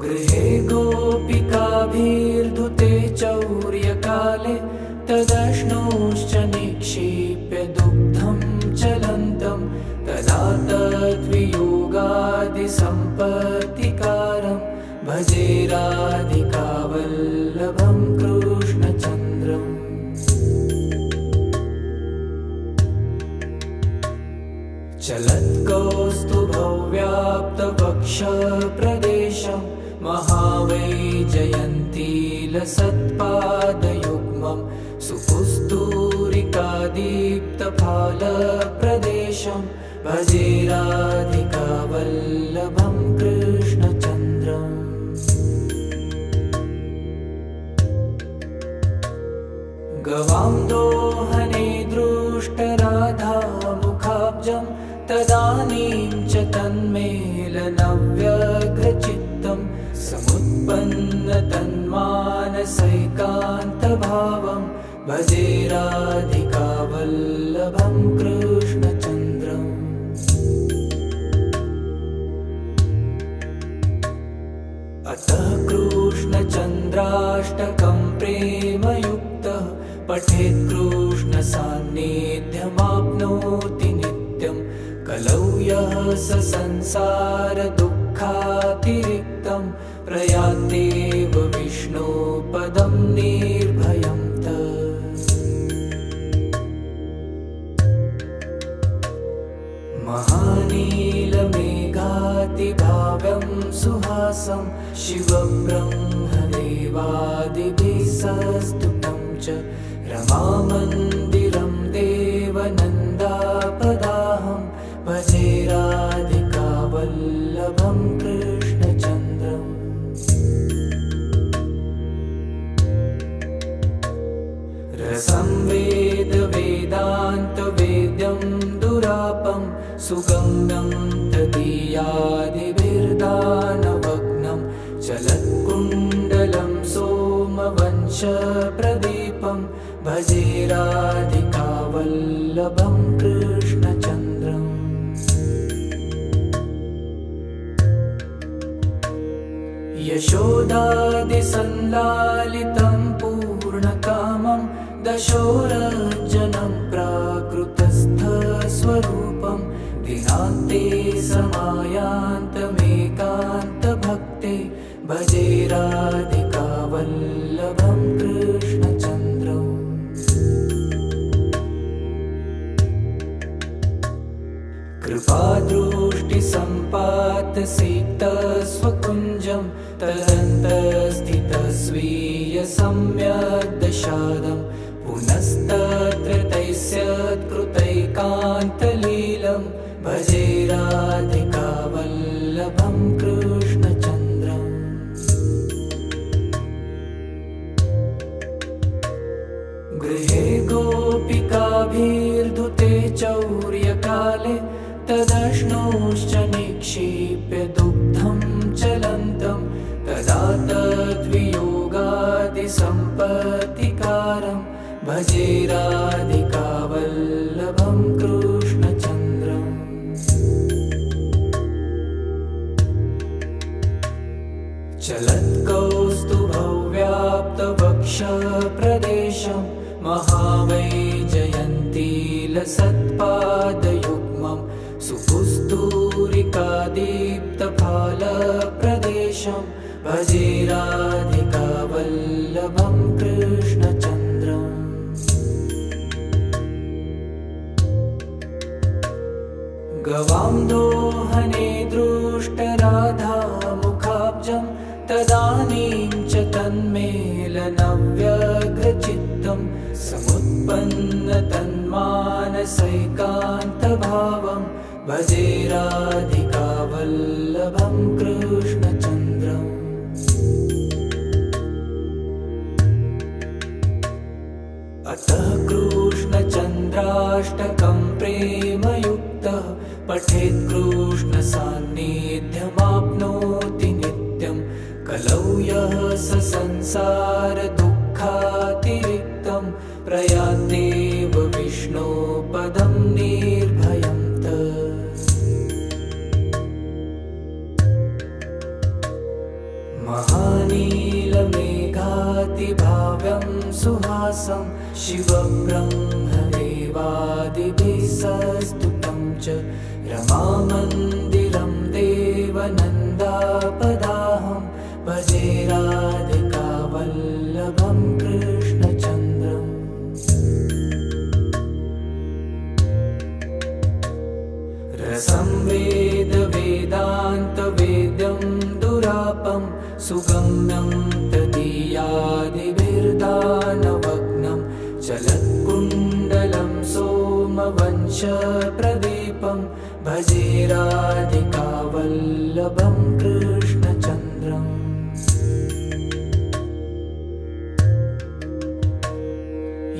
गृहे गोपिकाभिर्धुते चौर्यकाले तदश्नोश्च निक्षिप्य दुग्धं चलन्तं तदा तद्वियोगादिसम्पत्तिकारं भजे राधिकावल्लभं कृष्णचन्द्रम्। चलत्कौस्तुभव्याप्तवक्षप्रदेशं महावैजयन्तीलसत्पादयुग्मं सुपुस्तूरिकादीप्तफालप्रदेशं भजे राधिकावल्लभं कृष्णचन्द्रम्। गवां दोहने दृष्टराधामुखाब्जं तदानीं च तन्मेलनव्यग्रचित्तं समुत्पन्नतन्मानसैकान्तभावं भजे राधिकावल्लभं कृष्णचन्द्रम्। अतः कृष्णचन्द्राष्टकं प्रेमयुक्तः पठेत् कृष्णसान्निध्यमाप्नोति नित्यं कलौ यः स संसारदुःखातिरिक्तं प्रयान्त्येव विष्णोपदं निर्भयं तत्। महानीलमेघातिभाव्यं सुहासं शिवब्रह्मदेवादिभिः सस्तुतं च रमामन्दिरं देवनन्दापदाहं भजे राधिकावल्लभं कृष्णचन्द्रम्। रसंवेद वेदान्तवेद्यं दुरापं सुगम्यं तदीयादिभिर्दानवग्नं चलत्कुण्डलं सोमवंशप्रदीपं भजे राधिकावल्लभं कृष्णचन्द्रम्। यशोदादिसंलालितं पूर्णकामं दशोरजनं प्राकृतस्थस्वरूपं दिनान्ते समायान्तमेकान्तभक्ते भजे राधिकावल्लभं कृष्णचन्द्रम्। कृपादृष्टिसम्पातसिक्तस्वकुञ्जं तरन्तस्थितस्वीयसम्यग्दशादं पुनस्तत्र तैस्यत्कृतैकान्तलीलं भजे राधिकावल्लभं कृष्णचन्द्रम्। गृहे गोपिकाभिर्धुते चौर्यकाले तदश्नोश्च निक्षिप्य दुग्धं चलन्तं तदा तद्वियोगादिसम्पत्तिकारं भजे राधिकावल्लभं कृष्णचन्द्रम्। चलत्कौस्तुभव्याप्तवक्षप्रदेशं महावैजयन्तीलसत्पादयुग्मं सुपुस्तूरिकादीप्तफालप्रदेशं भजे राधिकावल्लभं कृष्णचन्द्रम्। गवां दोहने दृष्टराधामुखाब्जं तदानीं च तन्मेलनव्यग्रचित्तं समुत्पन्नतन्मानसैकान्तभावं भजे राधिकावल्लभं कृष्णचन्द्रम्। अतः कृष्णचन्द्राष्टकं प्रेमयुक्तः पठेत् कृष्णसान्निध्यमाप्नोति नित्यं। कलौ यः स संसारदुःखातिरिक्तं प्रयान्तेव विष्णोपदं निर्भयं तत्। महानीलमेघातिभाव्यं सुहासं शिवब्रह्मदेवादिभिः सस्तुतं च रमामन्दिरं देवनन्दापदाहं भजे राधिकावल्लभं कृष्णचन्द्रम्। रसं वेदवेदान्तवेद्यं दुरापं सुगम्यं तदीयादिभिर्दानवग्नं चलत्कुण्डलं सोमवंशप्रदीपं भजे राधिकावल्लभं कृष्णचन्द्रम्।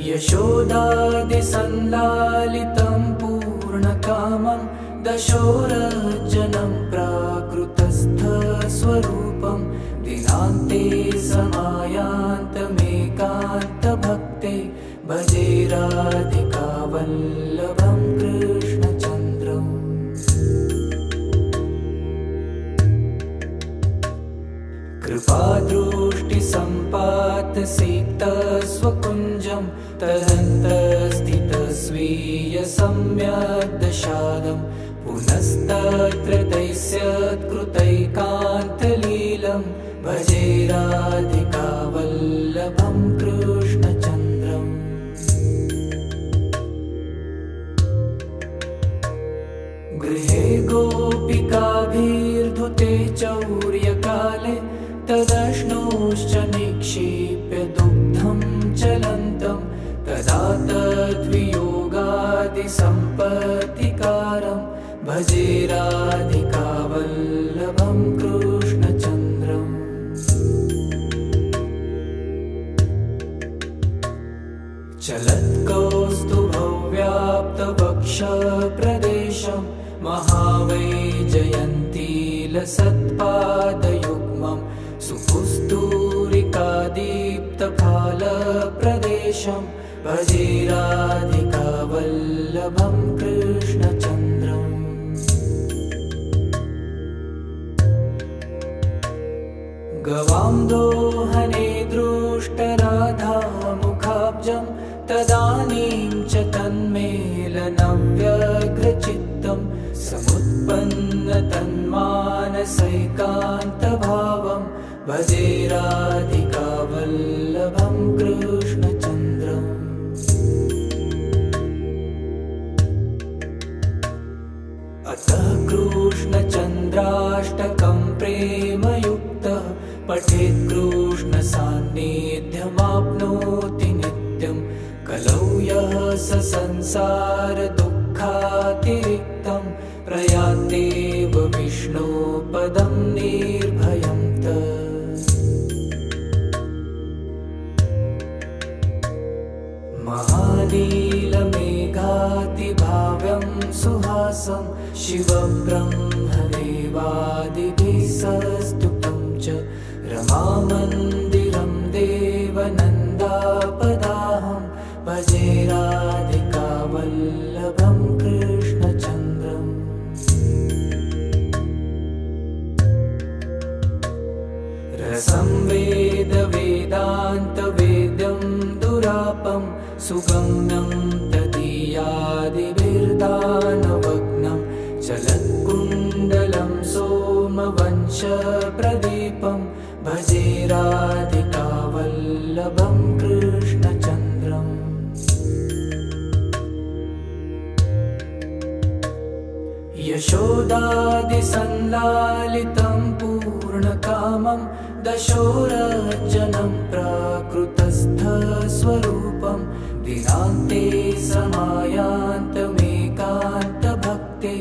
यशोदादिसल्लालितं पूर्णकामं दशोरजनं प्राकृतस्थस्वरूपं दिनान्ते समायान्तमेकान्तभक्ते भजे राधिकावल्लभं कृष्णचन्द्रम्। कृपादृष्टिसम्पातसिक्तस्वकुञ्जं तदन्तस्थितस्वीयसम्यग्दशादं पुनस्तत्र दैस्यत्कृतैकान्तलीलं भजे राधिकावल्लभं कृष्णचन्द्रम्। गृहे गोपिकाभिर्धुते चौर्यकाले तदश्नोश्च निक्षिप्य दुग्धं चलन्तं तदा तद्वियोगादिसम्पत्तिकारं भजे राधिकावल्लभं कृष्णचन्द्रम्। चलत्कौस्तुभव्याप्तवक्षप्रदेशं महावैजयन्तीलसत्पादयुग्मं सुपुस्तूरिकादीप्तफालप्रदेशं भजे राधिकावल्लभं कृष्णचन्द्रम्। गवां दोहने दृष्टराधामुखाब्जं तदानीं च तन्मेलनव्यग्रचित्तं समुत्पन्नतन्मानसैकान्तभावं भजे राधिकावल्लभं कृष्णचन्द्रम्। अतः कृष्णचन्द्राष्टकं प्रेमयुक्तः पठेत् कृष्णसान्निध्यमाप्नोति नित्यं। कलौ यः स संसारदुःखातिरिक्तं प्रयान्तेव विष्णोपदं निर्भयं तत्। महानीलमेघातिभाव्यं सुहासं शिवब्रह्मदेवादिभिः सस्तुतं च रमामन्दिरं देवनन्दापदाहं भजे राधिकावल्लभं कृष्णचन्द्रम्। रसंवेद वेदान्तवेद्यं दुरापं सुगम्यं तदीयादिभिर्दानवग्नं चलत्कुण्डलं सोमवंशप्रदीपं भजे राधिकावल्लभं कृष्णचन्द्रम्। यशोदादिसंलालितं पूर्णकामं दशोरजनं प्राकृतस्थस्वरूपं दिनान्ते समायान्तमेकान्तभक्ते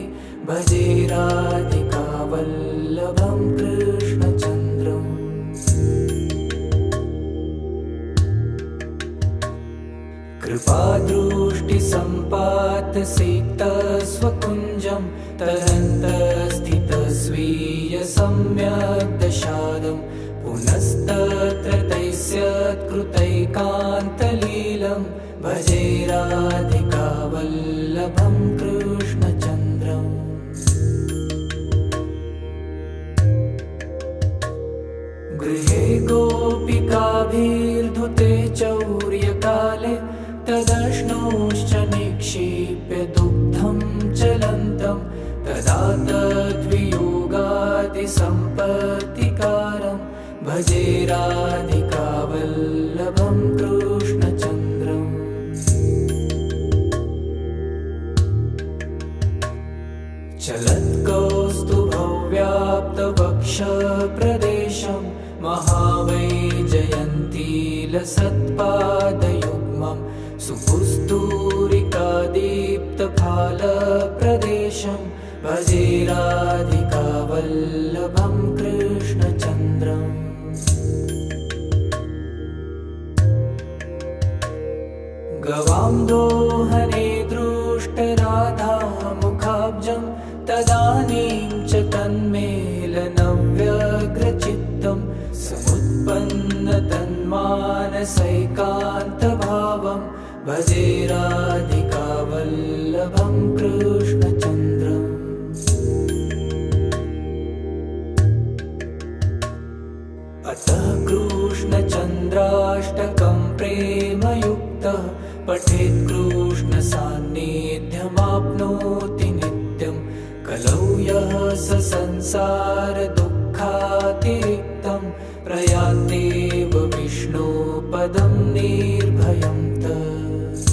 भजे राधिकावल्लभं कृष्णचन्द्रम्। कृपादृष्टिसम्पातसिक्तस्वकुञ्जं तदन्तस्थितस्वीयसम्यग्दशादं पुनस्तत्र तैस्यत्कृतैकान्तलीलं भजे राधिकावल्लभं कृष्णचन्द्रम्। गृहे गोपिकाभिर्धुते चौर्यकाले तदश्नोश्च निक्षिप्य दुग्धं चलन्तं तदा तद्वियोगादिसम्पत्तिकारं भजे राधिकावल्लभं कृष्णचन्द्रम्। चलत्कौस्तुभव्याप्तवक्षप्रदेशं महावैजयन्तीलसत्पादयुग्मं सुपुस्तूरिकादीप्तफालप्रदेशं भजे राधिकावल्लभं कृष्णचन्द्रम्। गवां दोहने दृष्टराधामुखाब्जं तदानीं च तन्मेलनव्यग्रचित्तं समुत्पन्नतन्मानसैकान्तभावं भजे राधिकावल्लभं कृष्णचन्द्रम्। अतः कृष्णचन्द्राष्टकं प्रेमयुक्तः पठेत् कृष्णसान्निध्यमाप्नोति नित्यं कलौ यः स संसारदुःखातिरिक्तं प्रयान्तेव विष्णोपदं निर्भयं तत्।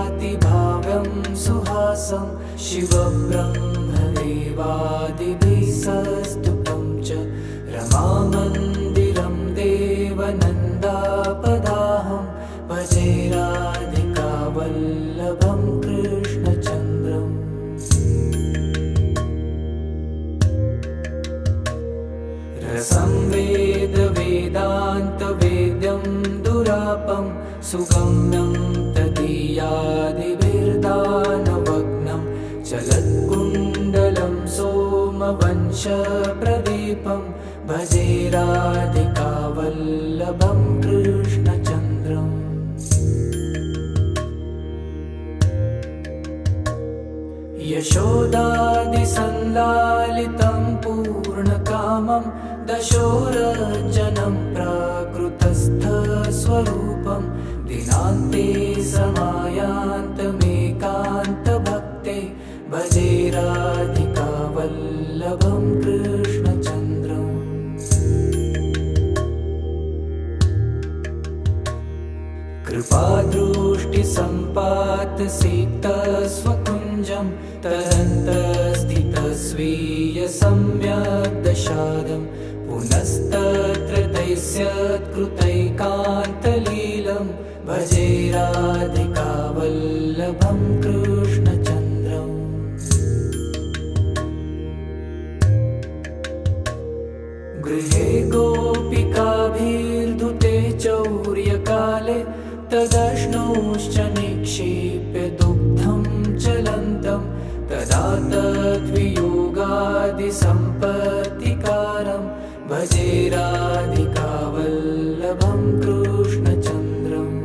महानीलमेघातिभाव्यं सुहासं शिवब्रह्मदेवादिभिः सस्तुतं च रमामन्दिरं देवनन्दापदाहं भजे राधिकावल्लभं कृष्णचन्द्रम्। रसंवेद वेदान्तवेद्यं दुरापं सुगम्यं तदीयादिभिर्दानवग्नं चलत्कुण्डलं सोमवंशप्रदीपं भजे राधिकावल्लभं कृष्णचन्द्रम्। यशोदादिसंलालितं पूर्णकामं दशोरजनं प्राकृतस्थस्वरूपं दिनान्ते समायान्तमेकान्तभक्ते भजे राधिकावल्लभं कृष्णचन्द्रम्। कृपादृष्टिसम्पातसिक्तस्वकुञ्जं तदन्तस्थितस्वीयसम्यग्दशादं पुनस्तत्र तैस्यत्कृतैकान्तलीलं भजे राधिकावल्लभं कृष्णचन्द्रम्। गृहे गोपिकाभिर्धुते चौर्यकाले तदश्नोश्च निक्षिप्य दुग्धं चलन्तं तदा तद्वियोगादिसम्पत्तिकारं भजे राधिकावल्लभं कृष्णचन्द्रम्।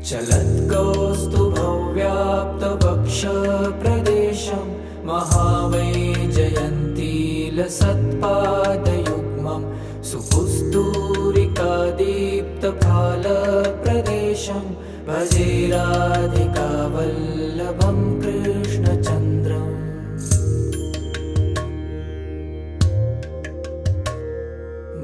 चलत्कौस्तुभव्याप्तवक्षप्रदेशं महावैजयन्तीलसत्पादयुग्मं सुपुस्तूरिकादीप्तफालप्रदेशं भजे राधिकावल्लभं कृष्णचन्द्रम्।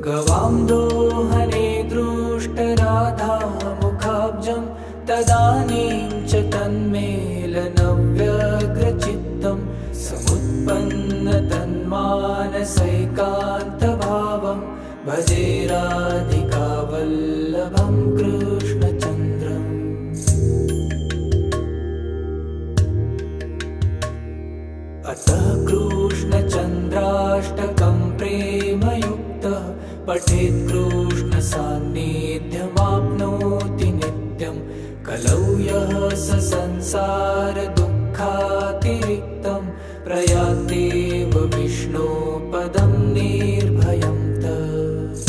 गवां दोहने दृष्टराधामुखाब्जं तदानीं च तन्मेलनव्यग्रचित्तं समुत्पन्नतन्मानसैकान्तभावं भजे राधिकावल्लभं कृष्णचन्द्रम्। अतः कृष्णचन्द्राष्टकं प्रेमयुक्तः पठेत् कृष्णसान्निध्यमाप्नोति नित्यं। कलौ यः स संसारदुःखातिरिक्तं प्रयान्तेव विष्णोपदं निर्भयं तत्।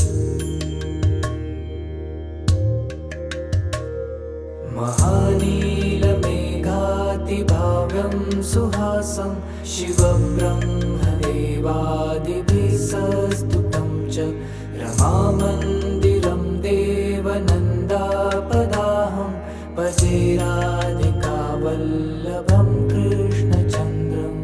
महानीलमेघातिभाव्यं सुहासं शिवब्रह्मदेवादिभिः सस्तुतं च रमामन्दिरं देवनन्दापदाहं भजे राधिकावल्लभं कृष्णचन्द्रम्।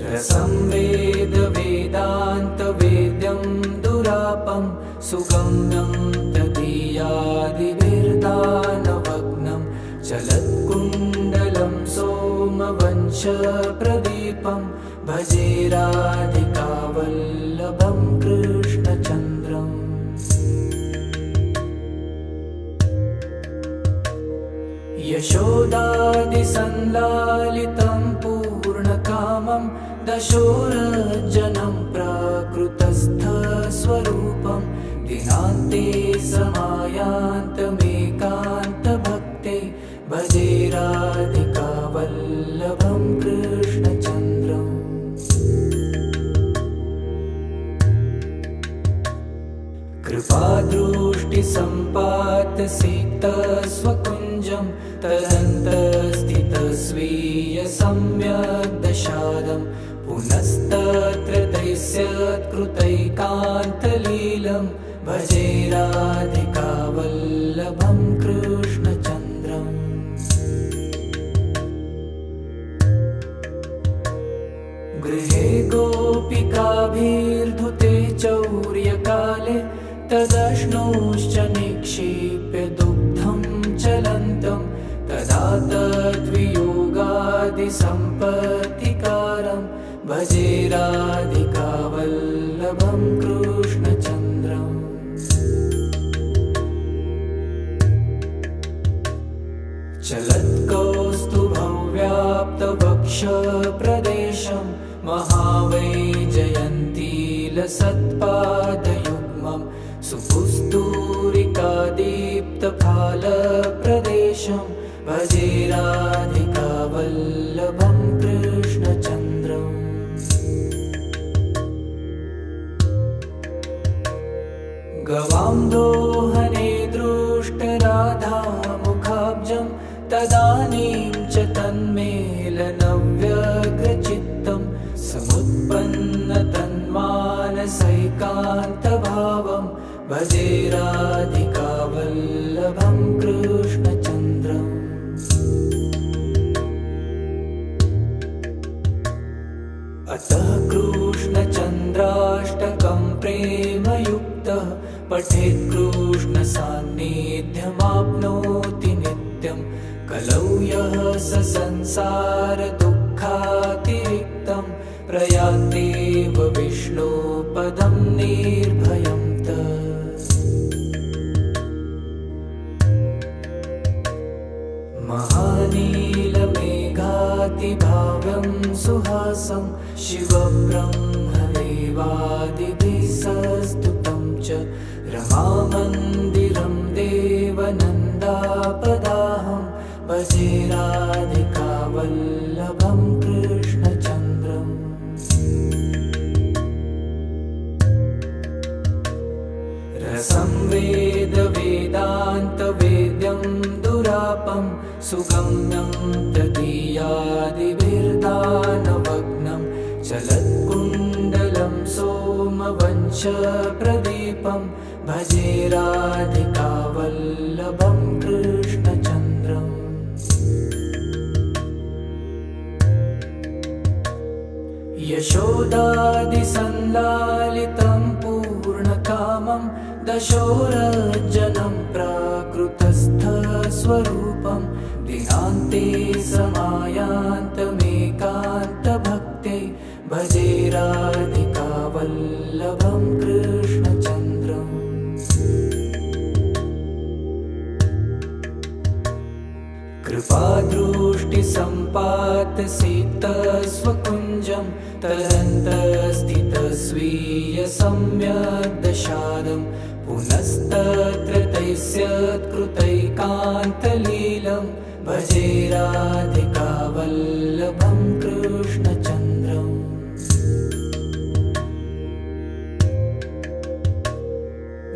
रसं वेदवेदान्तवेद्यं दुरापं सुगम्यं तदीयादिभिर्दानभग्नं चलत्कुण्डलं सोमवंशप्रदीपं भजे राधिकावल्लभं कृष्णचन्द्रम्। यशोदादिसंलालितं पूर्णकामं दशोरजनं प्राकृतस्थस्वरूपं दिनान्ते समायान्तमेकान्तभक्ते भजे राधिकावल्लभं कृष्णचन्द्रम्। कृपादृष्टिसम्पातसिक्तस्वकुञ्जं तदन्तस्थितस्वीयसम्यग्दशादं पुनस्तत्र दैस्यत्कृतैकान्तलीलं भजे राधिकावल्लभं कृष्णचन्द्रम्। गृहे गोपिकाभिर्धुते चौर्यकाले तदश्नोश्च निक्षिप्य दुग्धं चलन्तं तदा तद्वियोगादिसम्पत्तिकारं भजे राधिकावल्लभं कृष्णचन्द्रम्। चलत्कौस्तुभव्याप्तवक्षप्रदेशं महावैजयन्तीलसत्पादयुग्मं सुपुस्तूरिकादीप्तफालप्रदेशं भजे राधिकावल्लभं कृष्णचन्द्रम्। गवां दोहने दृष्टराधामुखाब्जं तदानीं च तन्मेलनव्यग्रचित्तं समुत्पन्नतन्मानसैकान्तभावं भजे राधिकावल्लभं कृष्णचन्द्रम्। अतः कृष्णचन्द्राष्टकं प्रेमयुक्तः पठेत् कृष्णसान्निध्यमाप्नोति नित्यं। कलौ यः स संसारदुःखातिरिक्तं प्रयान्तेव विष्णोपदं निर्भयं तत्। महानीलमेघातिभाव्यं सुहासं शिवब्रह्मदेवादिभिः सस्तुतं च रमामन्दिरं देवनन्दापदाहं भजे राधिकावल्लभं कृष्णचन्द्रम्। रसंवेदवेदान्तवेद्यं दुरापं सुगम्यं तदीयादिभिर्दानवग्नं चलत्कुण्डलं सोमवंशप्रदीपं भजे राधिकावल्लभं कृष्णचन्द्रम्। यशोदादिसंलालितं पूर्णकामं दशोरजनं प्राकृतस्थस्वरूपं दिनान्ते समायान्तमेकान्तभक्त्यै भजे राधिकावल्लभं कृष्णचन्द्रम्। कृपादृष्टिसम्पातसिक्तस्वकुञ्जं तरन्तस्थितस्वीयसम्यग्दशादं पुनस्तत्र तैस्यत्कृतैकान्तलीलं भजे राधिकावल्लभं कृष्णचन्द्रम्।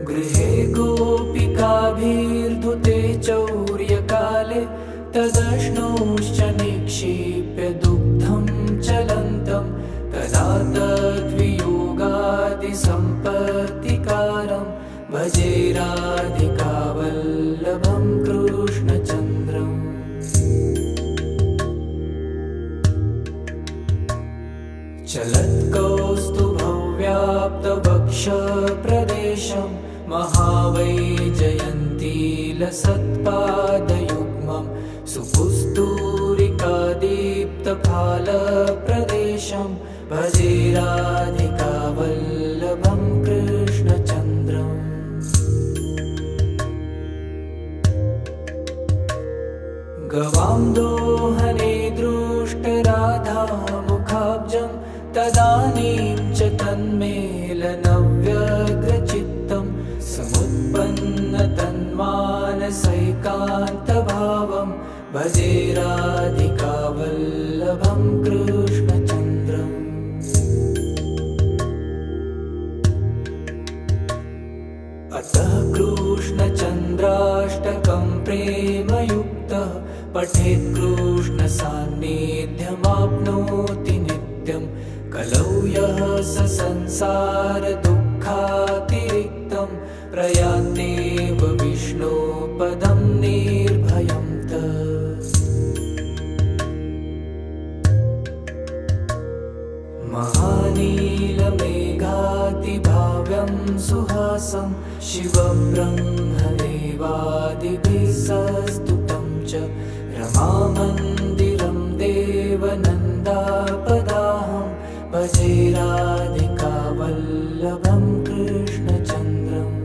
गृहे गोपिकाभिर्धुते चौर्यकाले तदश्नोश्च निक्षिप्य दुग्धं चलन्तं तदा तद्वियोगादिसम्पत्तिकारं भजे राधिकावल्लभं कृष्णचन्द्रम्। चलत्कौस्तुभव्याप्तवक्षप्रदेशं महावैजयन्तीलसत्पादयुग्मं सुपुस्तूरिकादीप्तफालप्रदेशं भजे राधिकावल्लभं कृष्णचन्द्रम्। गवां दोहने दृष्टराधामुखाब्जं तदानीं च तन्मेलनव्यग्रचित्तं समुत्पन्नतन्मानसैकान्तभावं भजे राधिकावल्लभं कृष्णचन्द्रम्। अतः कृष्णचन्द्राष्टकं प्रेमयुक्तः पठेत् कृष्णसान्निध्यमाप्नोति नित्यं कलौ यः स संसारदुःखातिरिक्तं प्रयान्तेव विष्णोपदं निर्भयं तत्। महानीलमेघातिभाव्यं सुहासं शिवं ब्रह्मदेवादिभिः सस्तुतं च रमामन्दिरं देवनन्दापदाहं भजे राधिकावल्लभं कृष्णचन्द्रम्।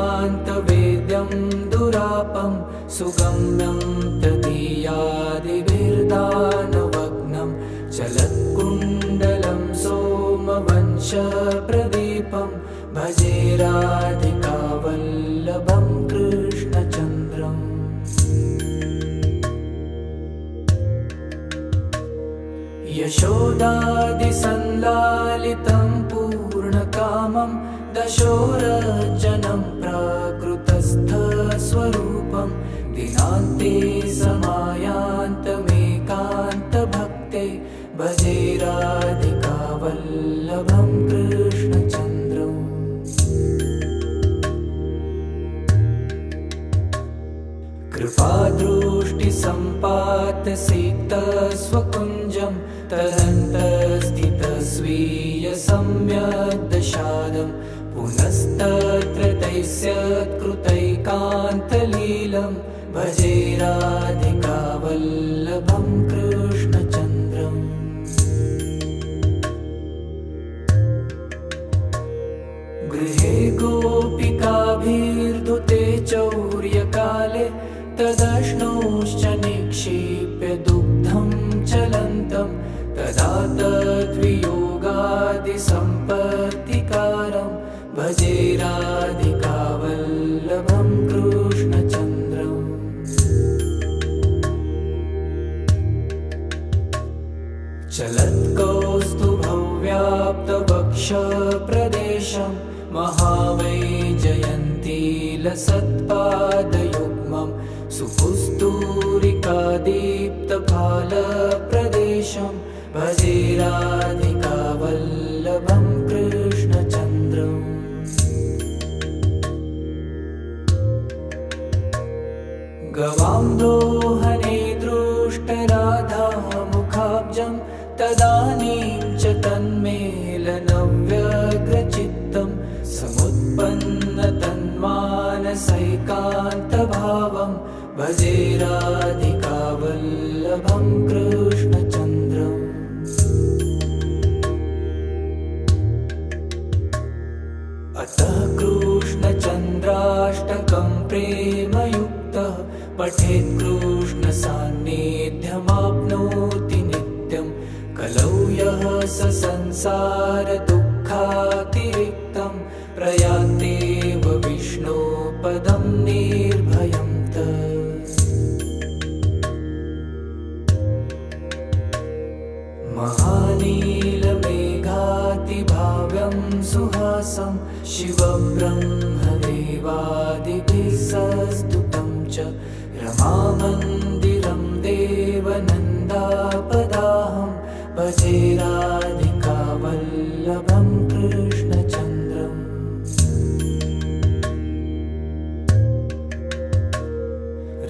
रसंवेदवेदान्तवेद्यं दुरापं सुगम्यं तदीयादिभिर्दानवग्नं चलत्कुण्डलं सोमवंशप्रदीपं भजे राधिकावल्लभं कृष्णचन्द्रम्। यशोदादिसंलालितं पूर्णकामं दशोरजनं प्राकृतस्थस्वरूपं दिनान्ते समायान्तमेकान्तभक्त्यै भजे राधिकावल्लभं कृष्णचन्द्रम्। कृपादृष्टिसम्पातसिक्तस्वकुञ्जं तरन्तस्थितस्वीयसम्यग्दशादं पुनस्तत्र तैस्यत्कृतैकान्तलीलं भजे राधिकावल्लभं कृष्णचन्द्रम्। गृहे गोपिकाभिर्धुते चौर्यकाले तदश्नोश्च निक्षिप्य दुग्धं चलन्तं तदा तद्वियोगादिसम्पत्तिकारं भजे राधिकावल्लभं कृष्णचन्द्रम्। चलत्कौस्तुभव्याप्तवक्षप्रदेशं महावैजयन्तीलसत्पादयुग्मं सुपुस्तूरिकादीप्तफालप्रदेशं भजे राधिकावल्लभं कृष्णचन्द्रम्। गवाम्रोहणे दृष्टराधामुखाब्जं तदानीं च तन्मेलनव्यग्रचित्तं समुत्पन्नतन्मानसैकान्तभावं भजे राधिकावल्लभं कृष्णचन्द्रम्। अतः कृष्णचन्द्राष्टकं प्रेमयुक्तः पठेत् कृष्णसान्निध्यमाप्नोति नित्यं। कलौ यः स संसारदुःखातिरिक्तं प्रयान्तेव विष्णोपदं निर्भयं तत्। महानीलमेघातिभाव्यं सुहासं शिवब्रह्मदेवादिभिः सस्तुतं च रमामन्दिरं देवनन्दापदाहं भजे राधिकावल्लभं कृष्णचन्द्रम्।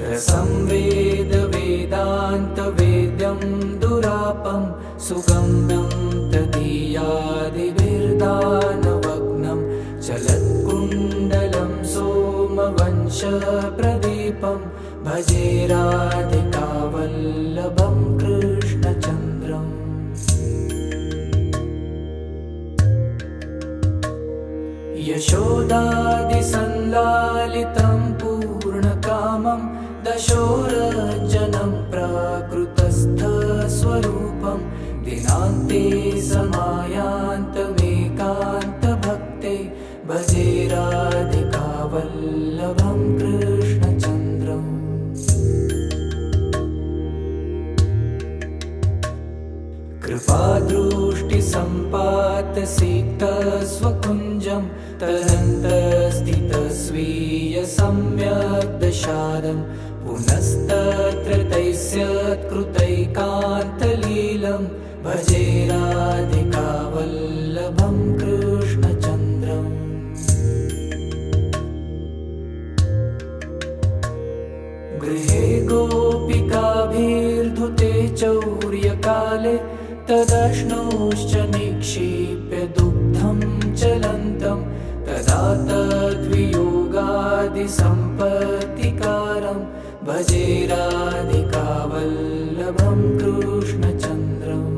रसं वेदवेदान्तवेद्यं दुरापं सुगम्यं तदीयादिभिर्दानवग्नं चलत्कुण्डलं सोमवंशप्रदीपं भजे राधिकावल्लभं कृष्णचन्द्रम्। यशोदादिसन्लालितं पूर्णकामं दशोरजनं प्राकृतस्थस्वरूपं दिनान्ते समायान्तमेकान्तभक्ते भजे राधिकावल्लभं कृष्णचन्द्रम्। कृपादृष्टिसम्पातसिक्तस्वकुञ्जं तदन्तस्थितस्वीयसम्यग्दशादं पुनस्तत्र तैस्यत्कृतैकान्तलीलं भजे राधिकावल्लभं कृष्णचन्द्रम्। गृहे गोपिकाभिर्धुते चौर्यकाले तदश्नोश्च निक्षिप्य दुग्धं चलन्तं तदा तद्वियोगादिसम्पत्तिकारं भजे राधिकावल्लभं कृष्णचन्द्रम्।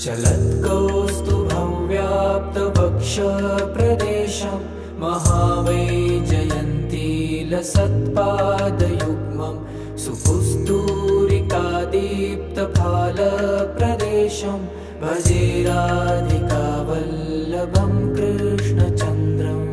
चलत्कौस्तुभव्याप्तवक्षप्रदेशं महावैजयन्तीलसत्पादयुग्मं सुपुस्तूरिकादीप्तफालप्रदेशं भजे राधिकावल्लभं कृष्णचन्द्रम्।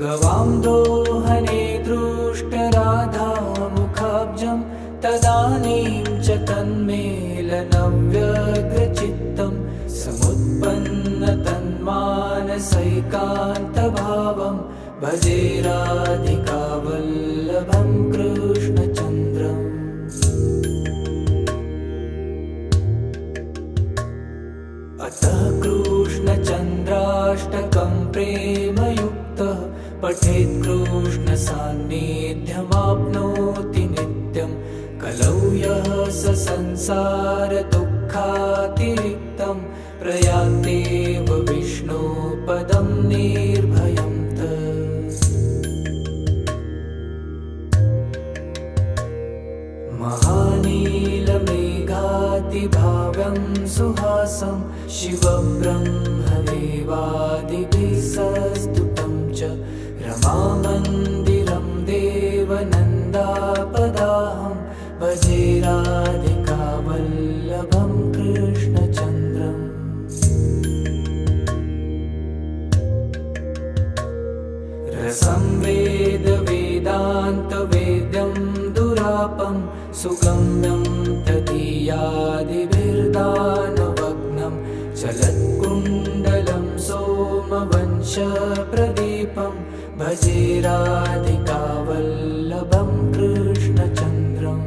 गवाम्रोहणे दृष्टराधामुखाब्जं तदानीं च तन्मेलनव्यग्रचित्तं समुत्पन्नतन्मानसैकान्तभावं भजे राधिकावल्लभं कृष्णचन्द्रम्। अतः कृष्णचन्द्राष्टकं प्रेमयुक्तः पठेत् कृष्णसान्निध्यमाप्नोति नित्यं। कलौ यः स संसारदुःखातिरिक्तं प्रयान्तेव विष्णोपदं निर्भयं तत्। महानीलमेघातिभाव्यं सुहासं शिवब्रह्मदेवादिभिः सस्तुतं च रमामन्दिरं देवनन्दापदाहं भजे राधिकावल्लभं कृष्णचन्द्रम्। रसंवेद वेदान्तवेद्यं दुरापं सुगम्यं तदीयादिभिर्दानवग्नं चलत्कुण्डलं सोमवंशप्रदीपं भजे राधिकावल्लभं कृष्णचन्द्रम्।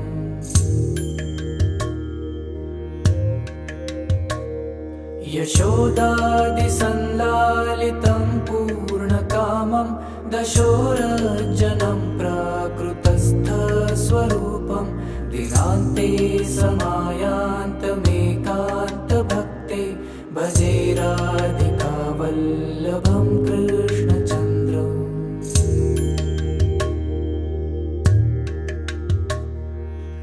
यशोदादिसंलालितं पूर्णकामं दशोरजनं प्राकृतस्थस्वरूपं दिनान्ते समायान्तमेकान्तभक्ते भजे राधिकावल्लभं कृष्णचन्द्रम्।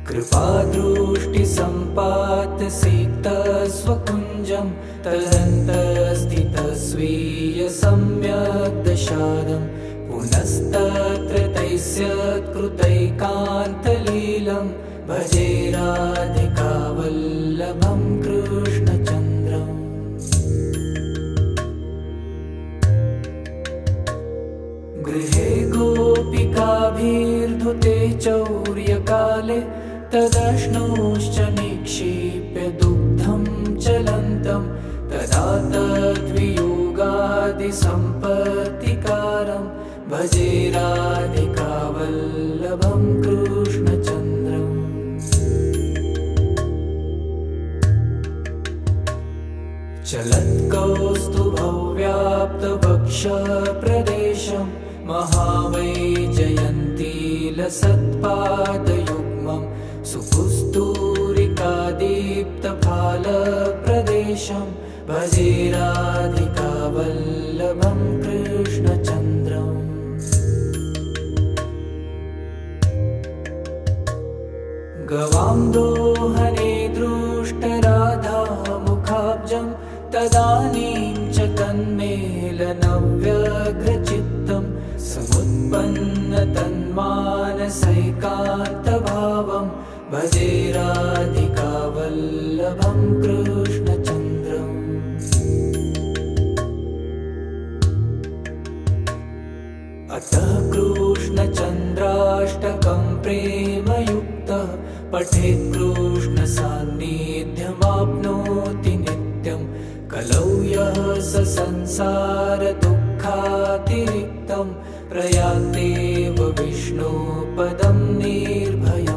कृपादृष्टिसम्पातसिक्तस्वकुञ्जं तदन्तस्थितस्वीयसम्यग्दशादं पुनस्तत्र तैस्यत्कृतैकान्तलीलं भजे राधिकावल्लभं कृष्णचन्द्रम्। गृहे गोपिकाभिर्धुते चौर्यकाले तदश्नोश्च निक्षिप्य दुग्धं चलन्तं तदा तद्वियोगादिसम्पत्तिकारं भजे राधिकावल्लभं कृष्णचन्द्रम्। चलत्कौस्तुभव्याप्तवक्षप्रदेशं महावैजयन्तीलसत्पादयुग्मं सुपुस्तूरिकादीप्तफालप्रदेशं भजे राधिकावल्लभं कृष्णचन्द्रम्। गवां दोहने दृष्टराधामुखाब्जं तदानीं च तन्मेलनव्यग्रचित्तं समुत्पन्नतन्मानसैकान्तभावं भजे राधिकावल्लभं कृष्णचन्द्रम्। अतः कृष्णचन्द्राष्टकं प्रेमयुक्तः पठेत् कृष्णसान्निध्यमाप्नोति नित्यं कलौ यः स संसारदुःखातिरिक्तं प्रयान्तेव विष्णोपदं निर्भयम्।